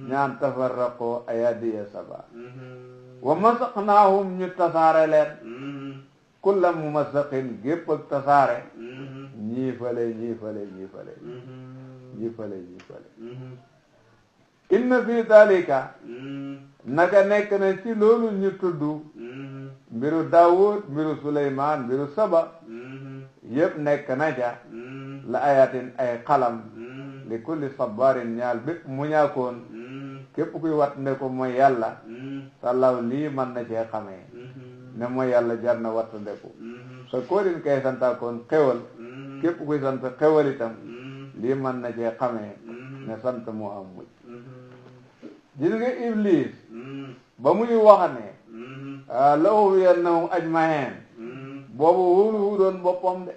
ñaan tafarraqoo ayadiya saba wa masaqnaahum ñu tasaare leen kulla mumasaqin gépp ak tasaare ñii fale inna fi dalika naka nekk na ci loolu ñu tudd mbiru Daawud mbiru Suleymaan mbiru Saba yëpp nekk na ca la ayatin ay xalam li kulli sabarin ñaal bépp mu ñaakoon képp kuy wat ne ko mooy yàlla sallaw lii mën na cee xamee ne mooy yàlla jar na watta ndeku sa kóorin kay santaakoon xewal képp kuy sant xewal itam lii mën na cee xamee ne sant moo am mujj gis nga Iblis ba muy wax ne la ughwiyannahum ajma'in boobu wóolu doon boppam de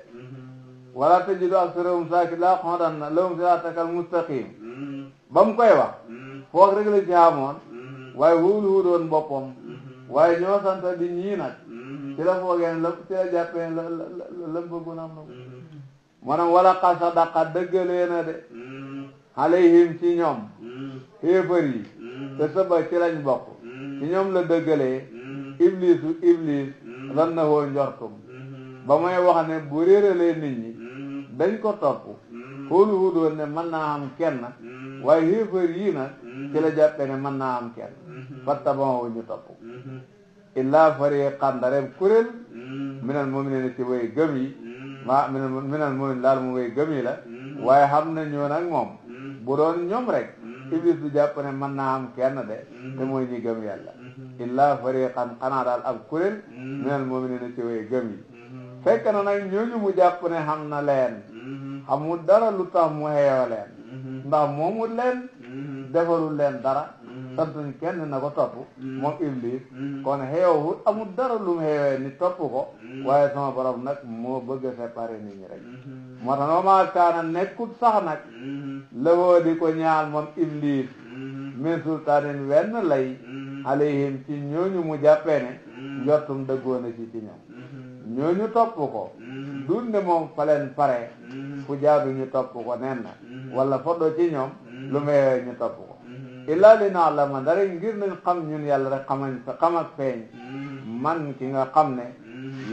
wala tajidu aktharahum shaakiriin la aqudanna lahum siraatakal mustaqim ba mu koy wax foog rek la ci xamoon waaye wóolu doon boppam waaye ñoo sant di ñii nag ci la foogeen la ci la jàppeen la bëggoon am na maanaam wala qad sadaqa dëggalee na de alayhim ci ñoom xéefar yi te Saba ci lañ bokk ci ñoom la dëggalee iblis lan na woo njortum ba may wax ne bu réeralee nit ñi dañ ko topp xoolu wudoon ne mën naa am kenn waaye xéefar yii nag ci la jàppe ne mën naa am kenn fattaba'u ñu topp illaa fariqan rek kuréel minal mu'miniina ci way gëm yi minal mu'miniina laal mu way gëm yi la waaye xam na ñoo nag moom bu doon ñoom rek iblis du jàpp ne mën naa am kenn de te mooy ñi gëm yàlla illa fariqan xanaa daal ab kuréel minal mu'minina ci way gëm yi fekk na nag ñooñu mu jàpp ne xam na leen xamul dara lu tax mu xeeyoo leen ndax moomul leen defalul leen dara santuñ kenn na ko topp moom iblis kon xeewut amul dara lu mu xeewee ni topp ko waaye sama borom nag moo bëgg a séparer nit ñi rek moo tax noomaa kaana nekkut sax nag lawoo di ko ñaal moom iblis min sultaanin wenn lay alayhim ci ñooñu mu jàppee ne njortum dëggoona ci ñoom ñooñu topp ko dul ne moom fa leen pare fu jaadu ñu topp ko nen na wala fodo ci ñoom lu may ñu topp ko illa li naa la ma dara ngir nañ xam ñun yàlla rek xam ak feeñ man ki nga xam ne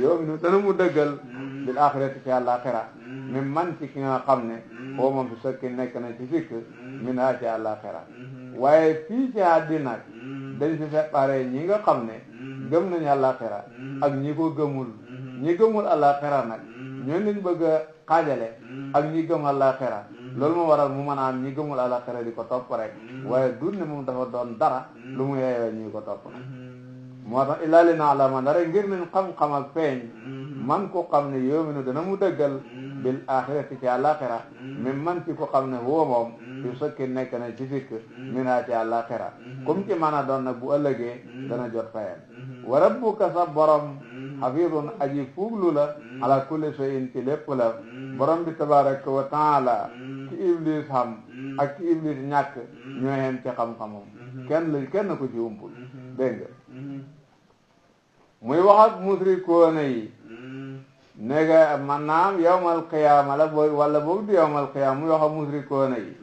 yow mi nu dana mu dëggal bil axirati ci àllaaxira mi man ci ki nga xam ne foo moom su sokki nekk na ci sikk min ha ci àllaaxira waaye fii ci àddina dañ fi séparé ñi nga xam ne gëm nañu àllaaxira ak ñi ko gëmul ñi gëmul àllaaxira nag ñooñu lañ bëgg a xaajale ak ñi gëm àllaaxira loolu moo waral mu mën a am ñi gëmul àllaaxira di ko topp rek waaye dul ne moom dafa doon dara lu mu yeeyoo ñi ko topp nag moo tax illaa li naa la ma dara ngir nañ xam-xam ak feeñ man ko xam ne yoominu dana mu dëggal bil axirati ci àllaaxira mais man ci ko xam ne woo moom yu sokki nekk na ci sikk min ha ci àllaaxira comme ci mën a doon nag bu ëllëgee dana jot fayam wa rabbuka sa borom xafidun aji fuuglu la ala kulli shay'in ci lépp la borom bi tabaraka wa taala ci iblis xam ak ci iblis ñàkk ñoo yem ci xam-xamam kenn ko ci umpul dégg nga muy wax ak musrikoona yi nega maanaam yawmal qiyaama la booy wala boog du yawmal qiyaama muy wax ak musrikoona yi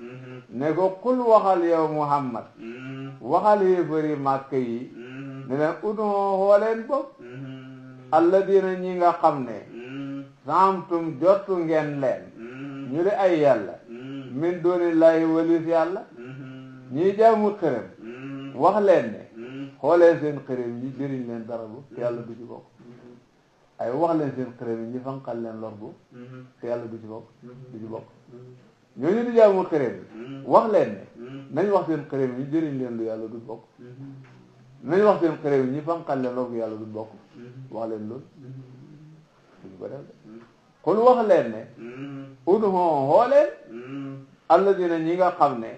ne ko qul waxal yow Muhammad waxal yéefari Màkka yi ne leen udoo xooleen bopp alladina ñi nga xam ne samtum jottu ngeen leen ñu di ay yàlla min doonillaahi walis yàlla ñii jaamu xërëm wax leen ne xooleen seen xërëm yi jëriñ leen dara bu te yàlla du ci bokk ay wax leen seen xërëm yi ñi fanqal leen lor bu te yàlla du ci bokk ñooñu di jaamu xërëm yi wax leen ne nañ wax seen xërëm yi jëriñ leen lu yàlla du bokk nañ wax seen xërëm yi ñi fanqal leen lor bu yàlla du bokk wax leen loolu duñ ko def de kon wax leen ne udhoo xooleen alladina ñi nga xam ne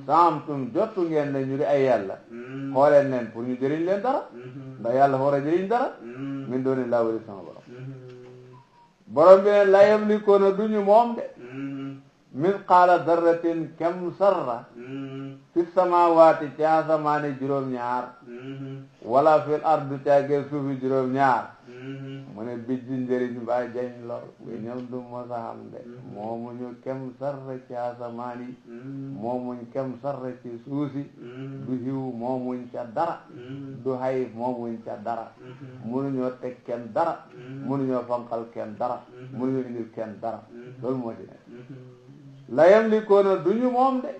saamtum jottu ngeen ne ñu di ay yàlla xooleen leen pour ñu jëriñ leen dara ndax yàlla war a jëriñ dara min dooni laa wali sama borom bi ne la yamlikuuna duñu moom de min qaala darratin kem sarra fi samawaati ci asamaani juróom-ñaar wala fil ardu caagee suufi juróom-ñaar mu ne bijji njëriñ mbaa jañ lor bu ñëw du mosa xam de moomuñu kem sarra ci asamaani moomuñ kem sarra ci suusi du hiw moomuñ ca dara du hay moomuñ ca dara mënuñoo teg kenn dara mënuñoo fanqal kenn dara mënuñoo indil kenn dara loolu moo ci nekk la yamlikuuna duñu moom de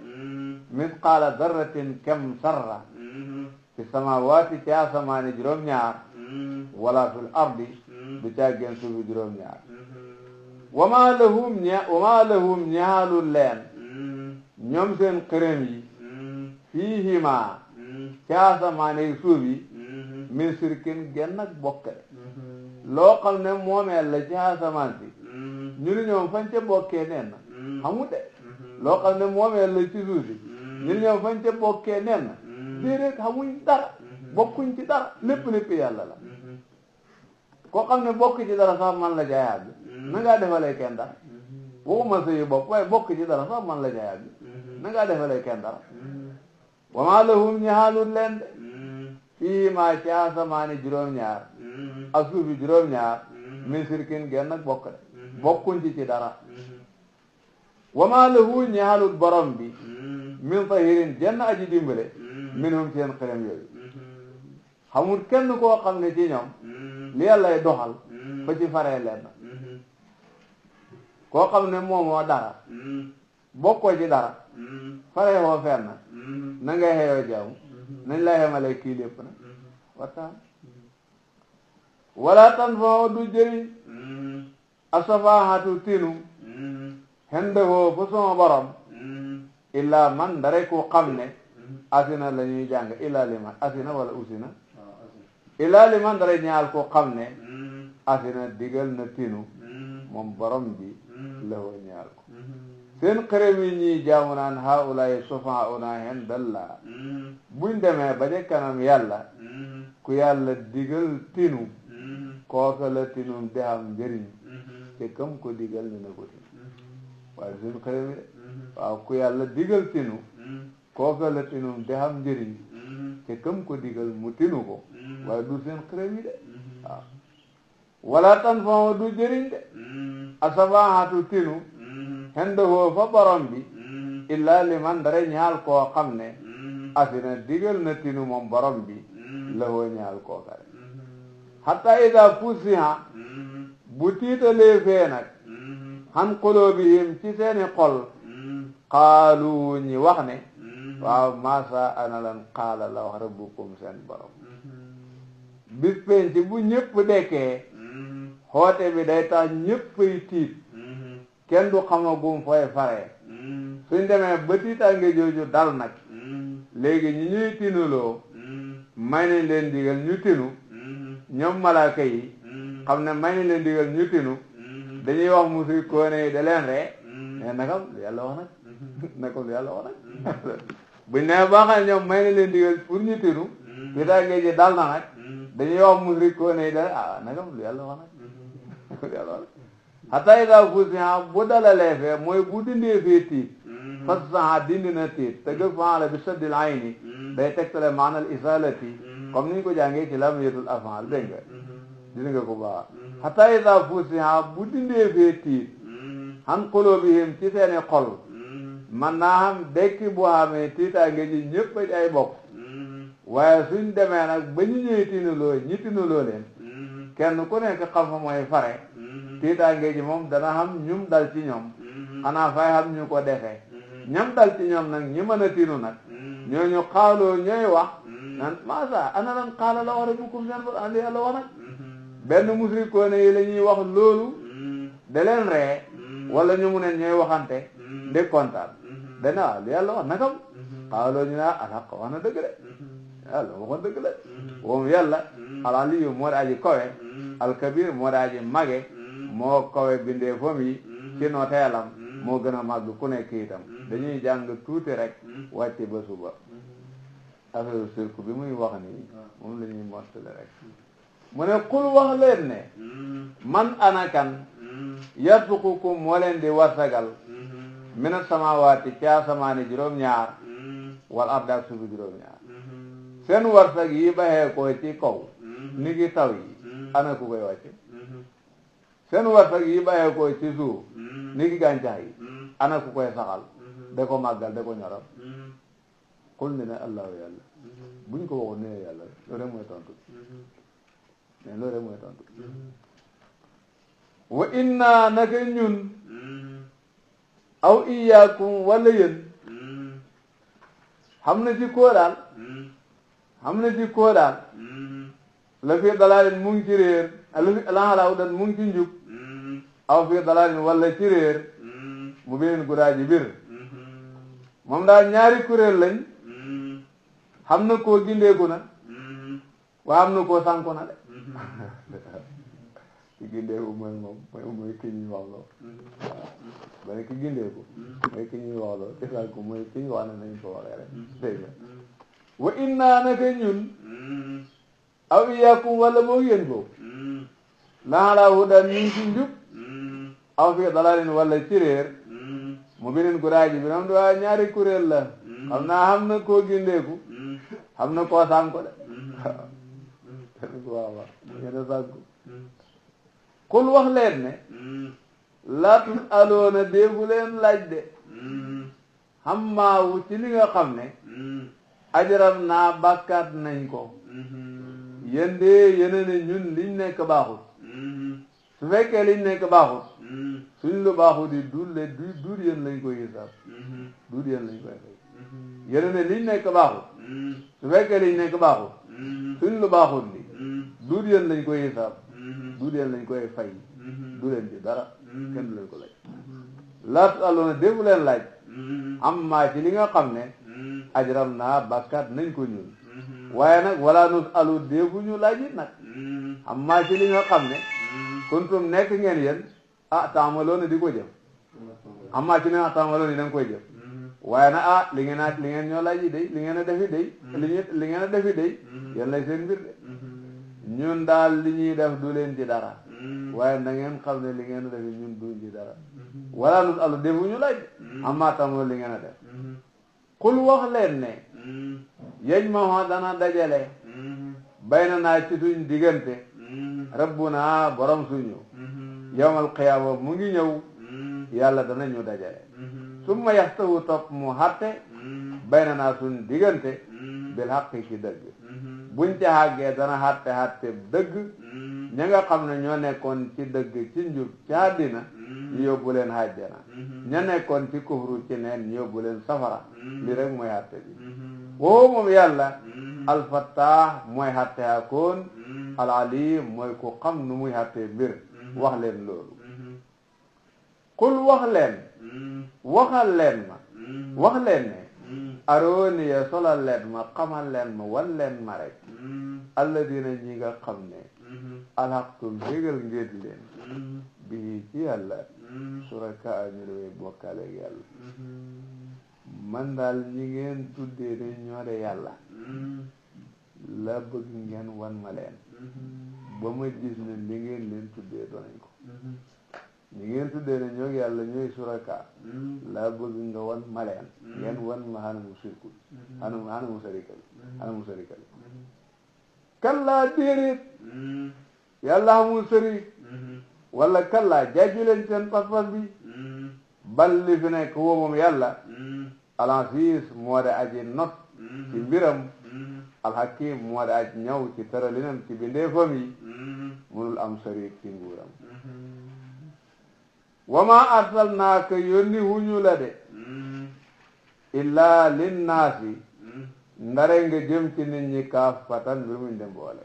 misqaala darratin kem sarra fi samawaati ci asamaani juróom-ñaar wala fil ardi du caageen suufi juróom-ñaar wama lahum ñaalul leen ñoom seen xërëm yi fiihima ci asamaani suuf yi min sirkin genn ak bokkale loo xam ne moomeel la ci asamaan si ñu ni ñoom fañ ca bokkee nen xamu de loo xam ne moomeel la ci suuf si ñu ni ñoom fañ ca bokkee nen déedéet xamuñ dara bokkuñ ci dara lépp yàlla la koo xam ne bokk ci dara sax man la jaayaat bi na ngaa defalee kenn dara waxuma sa yu bopp waaye bokk ci dara sax man la jaayaat bi na ngaa defalee kenn dara wa maa lahum ñaalul leen de fii maa ci asamaani juróom-ñaar ak suufi juróom-ñaar min sirkin genn ak bokk de bokkuñ ci dara wa maa lahu ñaalul borom bi min zahirin jenn aji dimbale minhum seen xërëm yooyu xamul kenn koo xam ne ci ñoom li yàllay doxal fa ci faree leen koo xam ne moomoo dara bokkoo ci dara faree woo fenn na ngay xeyoo jaamu nañ lay xemale kii lépp na waxtaan wala tan foo du jëriñ asafaahatu tinu xendewoo fa sama borom illaa man dara ku xam ne asina la ñuy jàng illaa liman asina wala usina illaa liman dara ñaal ku xam ne asina digal na tinu moom borom bi lawoo ñaal ko seen xërëm yi ñii jaamu naan haulaay sufahauna indallah buñ demee ba ca kanam yàlla ku yàlla digal tinu kooka la tinum di am njëriñ te kam ko digal ni na ko tinu waaye seen xërëm yi de waaw ku yàlla digal tinu kooka la tinum di am njëriñ te kam ko digal mu tinu ko waaye du seen xërëm yi de waaw wala tan fama du jëriñ de asabaxatu tinu xendahoo fa borom bi illa liman dara ñaal koo xam ne asina digal na tinu moom borom bi lahoo ñaal koo kare hatta ida fusiha bu tiitalee fee nag xan qulubihim ci seeni xol xaalu ñi wax ne waaw masa ana lan xaala la wax rabbukum seen borom bis penc bu ñëpp dekkee xoote bi day tax ñëppay tiit kenn du xamagum fooy faree suñ demee ba tiitaange jooju dal nag léegi ñi ñuy tinuloo may nañ leen digal ñu tinu ñoom malaaka yi xam ne may nañ leen digal ñu tinu dañuy wax musrikoone yi da leen ree mais nakam lu yàlla wax nag nakam lu yàlla wax nag buñ ne ba xam ne ñoom may nañ leen digal pour ñu tinu tiitaange ji dal na nag dañuy wax musrikoone yi da nakam lu yàlla wax nag lu yàlla wax nag hatta ida fusiha bu dalalee fee mooy bu dindee fee tiit fas saha dindi na tiit te gëg faala bi saddil ayni day tegtale maanal isalati comme ni ñu ko jàngee ci lamiyatul af'al dégg nga dindi nga ko baax hatta ida fusiha bu dindee fee tiit han qulubihim ci seeni xol man naa xam dekki bu xamee tiitaange ji ñëpp ay bokk waaye suñ demee nag ba ñu ñëwee tinuloo ñi tinuloo leen kenn ku nekk xam fa mooy fare tiitaange ji moom dana xam ñum dal ci ñoom xanaa fay xam ñu ko defee ñam dal ci ñoom nag ñi mën a tinu nag ñooñu xaaloo ñooy wax nan masa ana lan xaala la wax rabbukum seen bor andi yàlla wax nag benn musrikoone yi la ñuy wax loolu da leen ree wala ñu mu ne ñooy waxante ndi kontaan dana waaw li yàlla wax nakam xaaloo ñu naa alxaq wax na dëgg de yàlla waxoon dëgg la woom yàlla alaliyu moo daa ji kawe alkabir moo daa ji mage moo kawe bindee fom yi ci nooteelam moo gën a màgg ku nekk itam dañuy jàng tuuti rek wàcce ba suba affaire sirku bi muy wax nii moom la ñuy mottali rek mu ne xul wax leen ne man anakan yarzuqukum moo leen di warsagal mina samawaati ci asamaani juróom-ñaar wal ardi ak suufi juróom-ñaar seen warsag yi baxee ko ci kaw ni ki taw yi ana ku koy wàcce seen warsag yi baxee ko ci suuf ni ki gàncax yi ana ku koy saxal da ko màggal da ko ñoral xul ne allahu yàlla buñ ko waxoon ne yàlla loolu rek mooy tontu mais loolu rek mooy tontu wa inna naka ñun aw iyaakum wala yéen xam na ci koo daal xam na ci koo daal la fi dalaalin mu ngi ci réer la fi laxalaaw dan mu ngi ci njub aw fi dalaalin wala ci réer mu beneen gudaa ji bir moom daal ñaari kuréel lañ xam na koo gindeeku na waa xam na koo sànku na de ki gindeeku mooy moom mooy ki ñuy wax loo waaw ba ne ki gindeeku mooy ki ñuy wax loo ki sànku mooy ki ñu wax ne nañ ko waxee rek dégg nga wa inna naka ñun aw iyaakum wala moo yéen boobu laalaa hudan ñu ngi ci njub aw fi dalalin wala ci réer mu beneen guraaji bi nam di waa ñaari kuréel la xam naa xam na koo gindeeku xam na koo sànku de waaw waaw ñene sànku kul wax leen ne laa tus'aluuna déefu leen laaj de xam maawu ci li nga xam ne ajaram naa bàkkaat nañ ko yéen de yéene ne ñun liñ nekk baaxut su fekkee liñ nekk baaxut suñ lu baaxut di duur yéen lañ koy hisaab duur yéen lañ koy fay yéene ne liñ nekk baaxut su fekkee liñ nekk baaxut suñ lu baaxut li duur yéen lañ koy hisaab duur yéen lañ koy fay du leen ci dara kenn du leen ko laaj laatu àlloona défu leen laaj amma ci li nga xam ne ajram naa bakkat nañ ko ñun waaye nag wala nus alu déefu ñu laaj it nag amma ci li nga xam ne kuntum nekk ngeen yéen taamaloona di ko jëf amma ci li nga taamaloona yi da nga koy jëf waaye nag li ngeen ñoo laaj yi day li ngeen a defi day li ngeen a defi day yéen lay seen mbir de ñun daal li ñuy def du leen ci dara waaye na ngeen xam ne li ngeen a defi ñun duñ ci dara wala nus alu déefu ñu laaj amma taamaloona li ngeen a def xul wax leen ne yeñ ma dana dajale bay naa ci suñ diggante rabbuna borom suñu yawmal qiyaama mu ngi ñëw yàlla dana ñu dajale summa yaxtawu topp mu xatte bay naa suñ diggante bil xaqi ci dëgg buñ ci xàggee dana xatte dëgg ña nga xam ne ñoo nekkoon ci dëgg ci njub ci àddina ñu yóbbu leen àjjana ña nekkoon ci kufru ci neen ñu yóbbu leen safara li rek mooy xatte bi woo moom yàlla alfattaax mooy xatte akoon alalim mooy ku xam nu muy xatte mbir wax leen loolu kul wax leen waxal leen ma wax leen ne arooniya solal leen ma xamal leen ma wan leen ma rek alladina ñi nga xam ne alxaqtum xégal ngeen leen bii ci yàlla suraka ñu daway bokkaale ak yàlla man daal ñi ngeen tuddee ne ñoo de yàlla la bëgg ngeen wan ma leen ba ma gis ne li ngeen leen tuddee doonañ ko ñi ngeen tuddee ne ñoo yàlla ñooy suraka la bëgg nga wan ma leen ngeen wan ma xanamu sirkul xanamu sarikal kallaa déedéet yàlla xamul sëri wala kallaa jaaju leen seen pas-pas bi bal li fi nekk woo moom yàlla al-aziz moo de aji not ci mbiram al-hakim moo de aji ñëw ci tëralinam ci bindeefam yi munul am sëri ci nguuram wa ma arsalnaaka yónni wuñu la de illaa linnaasi ndare nga jëm ci nit ñi kaafatan mbir muñ dem boole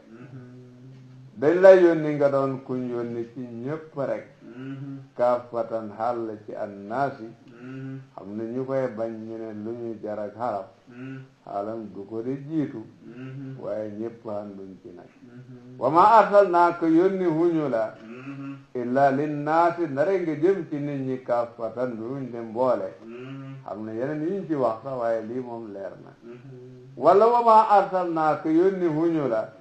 dañ la yónni nga doon kuñ yónni ci ñëpp rek kaafatan xaal ci annaasi xam ne ñu koy bañ ñu ne lu ñu jar ak xarab xaalam du ko di jiitu waaye ñëpp ànduñ ci nag wa ma arsalnaaka yónni wuñu la illa linnaasi ndare nga jëm ci nit ñi kaafatan mbir muñ dem boole xam ne yeneen yi ñu ci wax sax waaye lii moom leer na wala wa ma arsalnaaka yónni wuñu la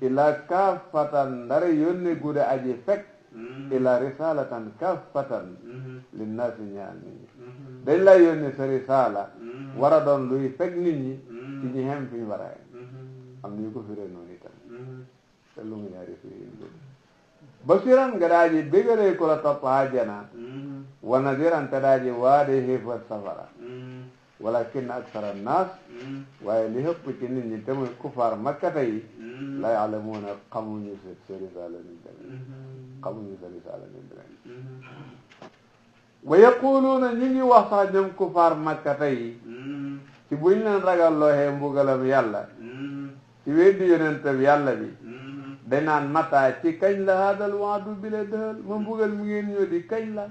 ila kaafatan ndare yónni gude aji fekk ila risalatan kaafatan linnaasi ñaan nit ñi dañ la yónni sa risala war a doon luy fekk nit ñi ci ñi xem fi ñu war a am ñu ko firee noonu itam te lu mu ñaari firi basiran nga daaji bégalee ko la topp àjjana wa nadiran te daaji waade xéefar safara walakin aksara naas waaye li ëpp ci nit ñi te muy kufaar makkata yi la ya'lamuuna xamuñu sa risaala ni demee xamuñu sa risaala ni demee wa yaquluuna ñu ngi wax sax ñoom kufaar makkata yi ci buñ leen ragal looxee mbugalam yàlla ci weddi yonentam yàlla bi dañ naan mata ci kañ la haadal waadu bi le dëhal ma mbugal mu ngeen ñëw di kañ la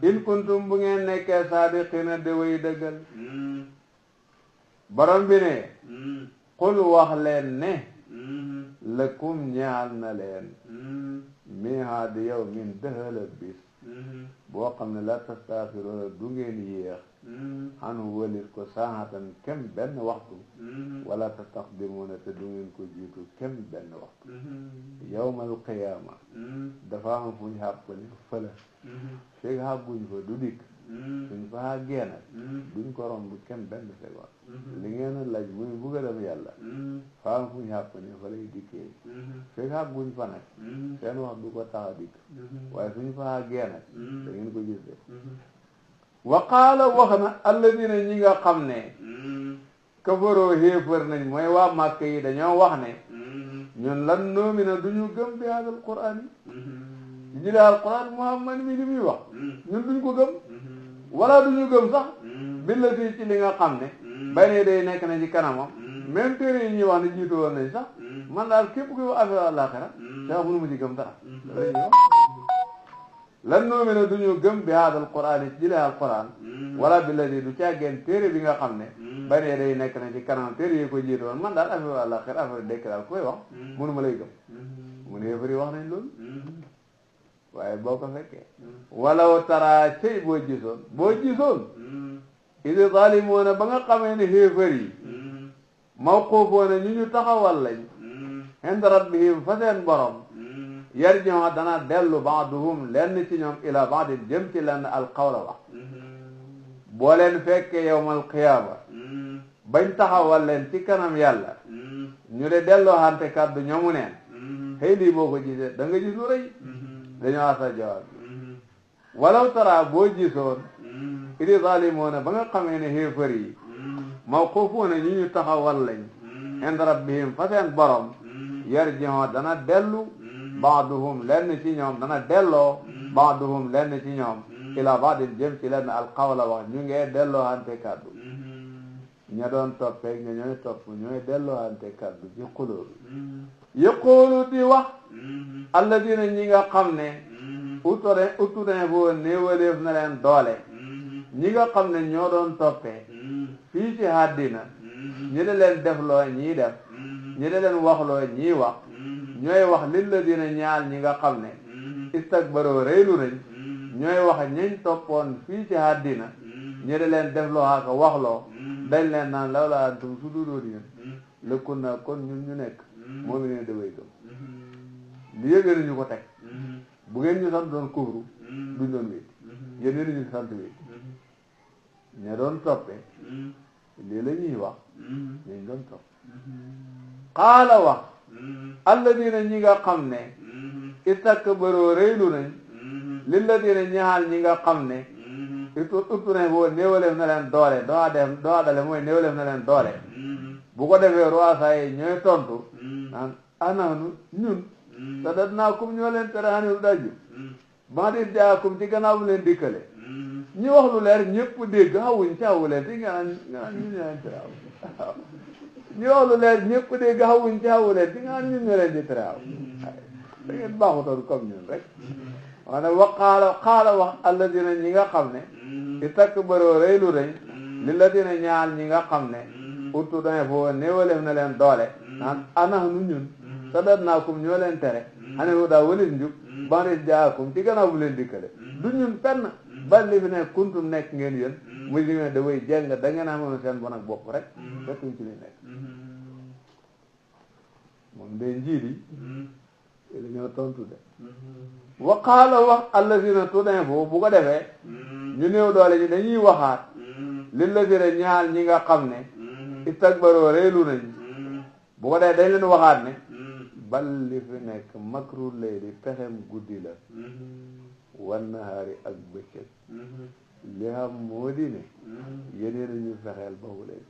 in kuntum bu ngeen nekkee saadiqiina de way dëggal borom bi ne qul wax leen ne lakum ñaal na leen miihaad yawmin dëhal a bis boo xam ne la tastaaxiroona du ngeen yéex xanu walit ko saahatan kem benn waxtu wala tastaqdimuuna te du ngeen ko jiitu kem benn waxtu yawmal qiyaama dafa am fu ñu xàppali fële feeg xàgguñ fa du dikk suñ fa xàggee nag duñ ko romb kem benn seconde li ngeen a laaj muy buggalam yàlla fa am fu ñu xàppali fa lay dikkee feeg xàgguñ fa nag seen wax du ko tax a dikk waaye suñ fa xàggee nag da ngeen ko gis de wa qaala wax na alladina ñi nga xam ne kafaroo xéefar nañ mooy waa màkk yi dañoo wax ne ñun lan noomina duñu gëm bi haadal qur'aan yi jëlee alquran muhammad mi li muy wax ñun duñ ko gëm wala duñu gëm sax billati ci li nga xam ne bay ne day nekk na ci kanamam même téere yi ñuy wax ne jiitu woon nañ sax man daal képp kuy wax affaire àllaaxira sax mënu ma ci gëm dara lan nu'mina duñu gëm bi haadal qur'aan ci jëlee alquran wala bi ladi du caageen téere bi nga xam ne bane day nekk na ci kanam téere yi ko jiite woon man daal affaire àllaxira affaire dekk daal koy wax mënuma lay gëm mu ne yëfari wax nañ loolu waaye boo ko fekkee walaw tara cey boo gisoon idi zalimoona ba nga xamee ne xéefar yi mawquufoona ñu taxawal lañ inda rabbihim fa seen borom yarji'u dana dellu ba'duhum lenn ci ñoom ila ba'din jëm ci lenn alqawla wax boo leen fekkee yawmal qiyaama bañ taxawal leen ci kanam yàlla ñu de delloo hante kaddu ñoomu neen xëy lii boo ko gisee da nga gis lu rëy dañoo asa jawaab walaw tara boo gisoon idi zalimoona ba nga xamee ne xéefar yi mawquufuuna ñu taxawal lañ inda rabbihim fa seen borom yarji'u dana dellu ba'duhum lenn ci ñoom dana delloo ba'duhum lenn ci ñoom ila ba'din jëm ci lenn alqawla wax ñu ngee delloo hante kaddu ña doon toppeeg ña ñooy topp ñooy delloo hante kaddu ci xulóo bi yaqulu di wax alladina ñi nga xam ne utune boo néewaleef na leen doole ñi nga xam ne ñoo doon toppee fii ci àddina ñi de leen defloo ñii def ñi de leen waxloo ñii wax ñooy wax lilladina ñaal ñi nga xam ne istakbaroo rëylu nañ ñooy wax ñañ toppoon fii ci àddina ñi de leen defloo ak waxloo dañ leen naan lawla antum su dudoon yéen lëkkun naa kon ñun ñu nekk moom ne daway gëm li yëgee nañu ko teg bu ngeen ñu sant doon kufru duñ doon wéet yéen yéen ñu sant wéet ña doon toppe lii la ñuy wax ñañ doon topp xaala wax alladina ñi nga xam ne istakbaroo rëylu nañ lilladina ñaal ñi nga xam ne utune boo néewaleef na leen doole doo dale mooy néewaleef na leen doole bu ko defee ruwaasa yi ñooy tontu naan anaanu ñun sadatnaakum ñoo leen tere xanilu dajju ba di jaakum ci gannaaw bu leen dikkale ñi wax lu leer ñëpp dégg xawuñ ci xawu leen ti nga naan ñun ñoo leen tere aw ñi wax lu leer ñëpp dégg xawuñ ci xawu leen ti nga naan ñun ñoo leen di tere aw da ngeen baaxutoon comme ñun rek wane wa xaala wax alladina ñi nga xam ne istakbaroo rëylu nañ lilladina ñaal ñi nga xam ne uttu dane foo néewaleef na leen doole naan anahnu ñun sadatnaakum ñoo leen tere xanilu daa walit njub bandit jaakum ci gannaaw bu leen dikkale du ñun penn bal li fi ne kuntum nekk ngeen yéen muy li ngeen da way jeng da ngeen amoon seen bon ak bopp rek fekkuñ ci li nekk moom de njiit yi dañoo tontu de wa qaala wax allazina tudin foofu bu ko defee ñu néew doole ñi dañuy waxaat lillazina ñaal ñi nga xam ne istakbaroo reelu nañ bu ko defee dañ leen waxaat ne bal li fi nekk makru layli pexem guddi la wan nahaari ak bëccëg li xam moo di ne yeneen a ñu fexeel ba wu leen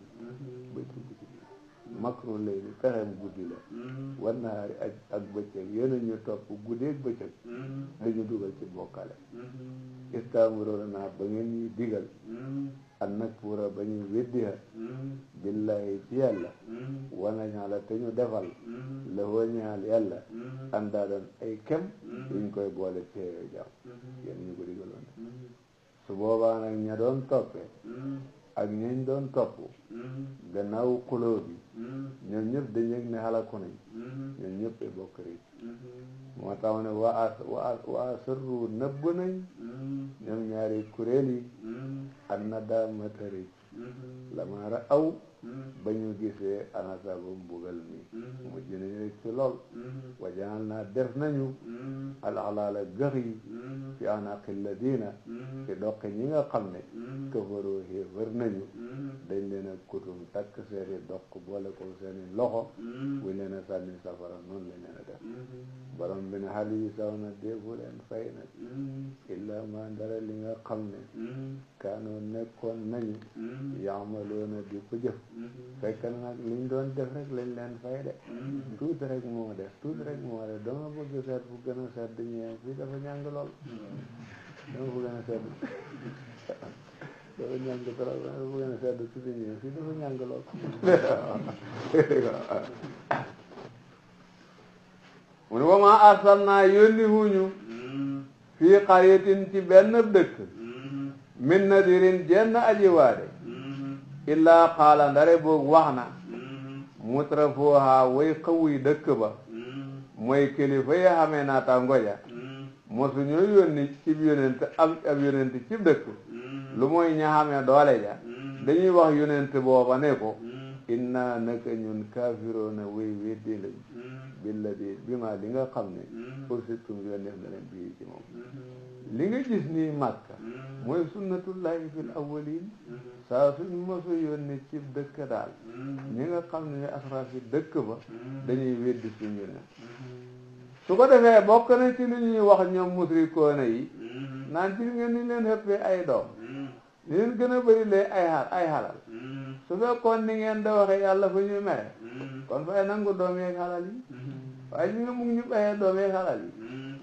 bëccëg makru layli pexem guddi la wan nahaari ak bëccëg yeneen ñu topp guddi ak bëccëg dañu dugal ci bokkale istaamuruna naa ba ngeen ñuy digal an nakfura ba ñu weddiha billahi ci yàlla wana ñaala te ñu defal la woo ñaal yàlla andaadan ay kem yuñ koy boole ci jàmm yéen ñu ko digaloon su boobaa nag ña doon toppee ak ñañ doon topp gannaaw xuloo bi ñoom ñëpp dañ yëg ne xalaku nañ ñoom ñëpp ay bokk rek moo tax ne waa asarru nëbb nañ ñoom ñaari kuréel yi an na daa matari lamaara aw ba ñu gisee anasaba mbugal mi mujj nañu rek ci lool wajaal naa def nañu alaxlaala gëx yi fi anaqi ladina ci doqi ñi nga xam ne kafaroo xéefar nañu dañ leen a kutum takk seeni doq boole ko seeni loxo buñ leen a sànni safara noonu lañ leen a def borom bi ne xal yi saw na déefu leen fay nag illa ma ndara li nga xam ne kaanoo nekkoon nañu yaamaloona di ko jëf fekk nag liñ doon def rek lañ leen fay de tuuti rek moo def dama bëgg seet fu gën a sedd ñeem fii dafa ñàng lool dama fu gën a sedd dafa ñàng trop dafa fu gën a sedd tuuti ñeem fii dafa ñàng lool mu ne wa maa arsalnaa yónni huñu fii qaryatin ci benn dëkk min nadirin jenn aji waade illaa qaala ndare boog wax na mutrafuha way xawuy dëkk ba mooy kilifa yi xamee naata ngoja mosu ñoo yónni cib yonent ab yonent cib dëkk lu mooy ña xamee doole ja dañuy wax yonent booba ne ko inna naka ñun kaafiroona way weddi lañ billadi bi ma li nga xam ne ursiltum yónneef na leen bii ci moom li nga gis nii Makka mooy sunnatullahi fil awwalin saa suñ mosu yónni cib dëkk daal ñi nga xam ne asrafi dëkk ba dañuy weddi suñ yónneef su ko defee bokk na ci lu ñuy wax ñoom musrikoona yi naan ci ngeen ni leen xëppee ay doom ni leen gën a bëri lee ay xalal su fekkoon ni ngeen da waxe yàlla fa ñuy mere kon fay nangu doom yeeg xalal yi waaye ñu ne mu ngi ñu bayee doom yeeg xalal yi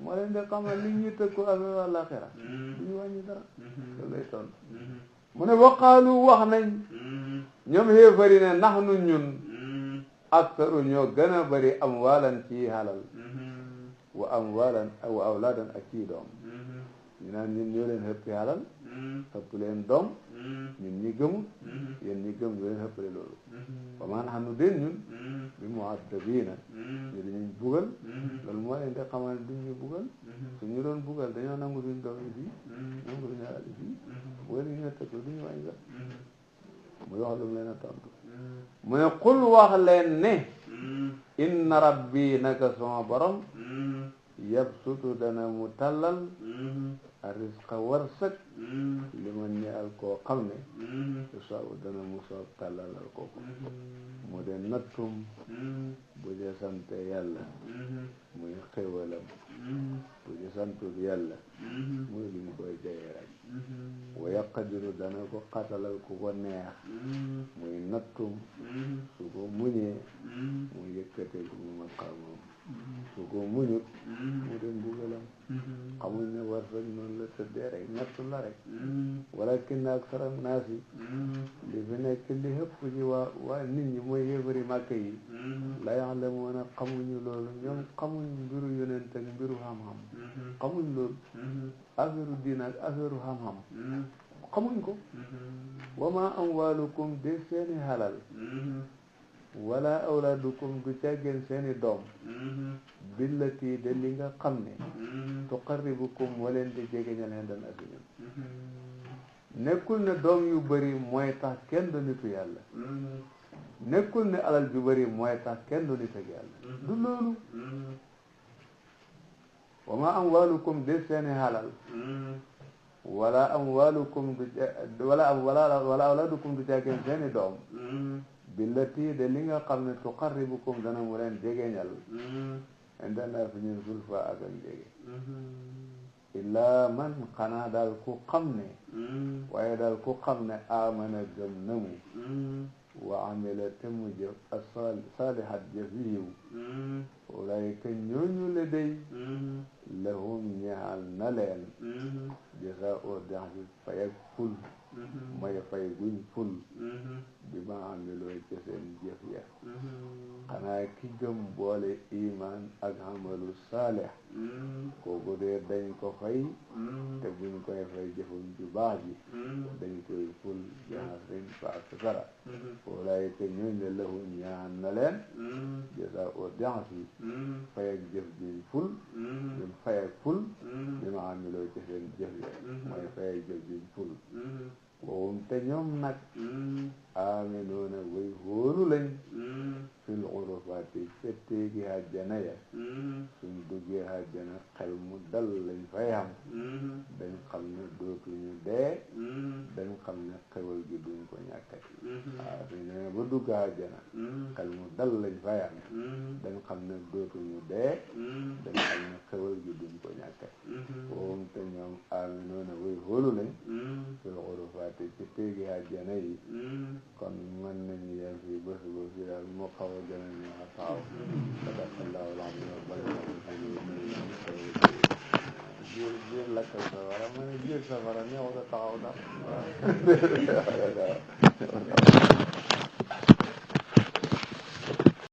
moo leen di xamal li ñuy tëkku affaire àllaxira du ñu wàññi dara loolu lay tontu mu ne waqaalu wax nañ ñoom xéefari ne nax nu ñun aktaru ñoo gën a bëri amwaalan ci xalal wa awlaadan ak ci doom ñu naan ñun ñoo leen xëppi xalal xëpp leen doom ñun ñi gëmul yéen ñi gëm ñoo leen xëppale loolu ba maan xam nu den ñun bi mu'addabiina ñu dañuy bugal loolu moo leen di xamal duñ ñu bugal suñu doon bugal dañoo nangu duñ doom yi fii nangu duñu xalal yi fii bugal yi ñu tëkk duñu wàññi sax muy wax lu mu leen a tontu mu ne qul wax leen ne inna rabbi naka sama borom yabsutu dana mu tàllal arisqa warsëg li man ñeel koo xam ne su soobu dana mu soob tàllalal kooku mu de nattum bu je sante yàlla muy xéwalam bu je santul yàlla muy lu mu koy jayee rek wa yaqdiru dana ko xatalal ku ko neex muy nattum su ko muñee mu yëkkate ku mu maqaamam su ko muñut mu dem mbugalam xamuñ ne war rek noonu la tëddee rek ñett la rek walakin aksara naasi li fi nekk li ëpp ci waa nit ñi mooy yéefari Màkka yi la ya'lamuuna xamuñu loolu ñoom xamuñ mbiru yonent ak mbiru xam-xam xamuñ loolu affaire diina ak affaire xam-xam xamuñ ko wa ma amwaalukum de seeni halal wala awlaadukum du càggeen seeni doom billati de li nga xam ne tuqarribukum waleen di jegeñal hendan ak ñun nekkul ne doom yu bëri mooy tax kenn du nitu yàlla nekkul ne alal ju bëri mooy tax kenn du nit ak yàlla du loolu wa ma amwaalukum de seeni halal wala amwaalukum wala awlaadukum du càggeen seeni doom billati de li nga xam ne tuqarribukum dana mu leen jegeñal indana fi ñun zulfa ak jege illaa man xanaa daal ku xam ne waaye daal ku xam ne amana gëm na mu wa amila te mu jëf ak saalihat jëf yiw ulaayika ñooñu la day lahum ñaal na leen jazaa'u da'fi fayag ful mooy fay guñ ful bi ma amiloo ci seen jëf ya xanaa ki gëm boole iman ak amalu saalih kooku dee dañ ko fay te buñ koy fay jëfum ju baax ji dañ koy ful jaxasin faak sara walaayika ñooñ le lahum ñaan na leen jazaa'u da'fi fay ak jëf juñ ful ñun fay ak ful bi ma amiloo ci seen jëf ya mooy fay ak jëf juñ ful wowum te ñoom nag aaminuuna way hóolu lañ fil urufaati fetteegi àjjana ya suñ duggee àjjana xel mu dal lañ fay am dañ xam ne dootuñu dee dañ xam ne xewal gi duñ ko ñàkkati waaw suñ ne ba dugg àjjana xel mu dal lañ fay am dañ xam ne dootuñu dee dañ xam ne xewal gi duñ ko ñàkkati wowum te ñoom aaminuuna way hóolu lañ fil urufaati ci péegi àjjana yi kon mën nañu yem fii bés ba fii daal moo xaw a gën a ñëw a taxaw sadaqallaahu al-aziim wa biir lakkal safara ma ne biir safara ñëw a taxaw daal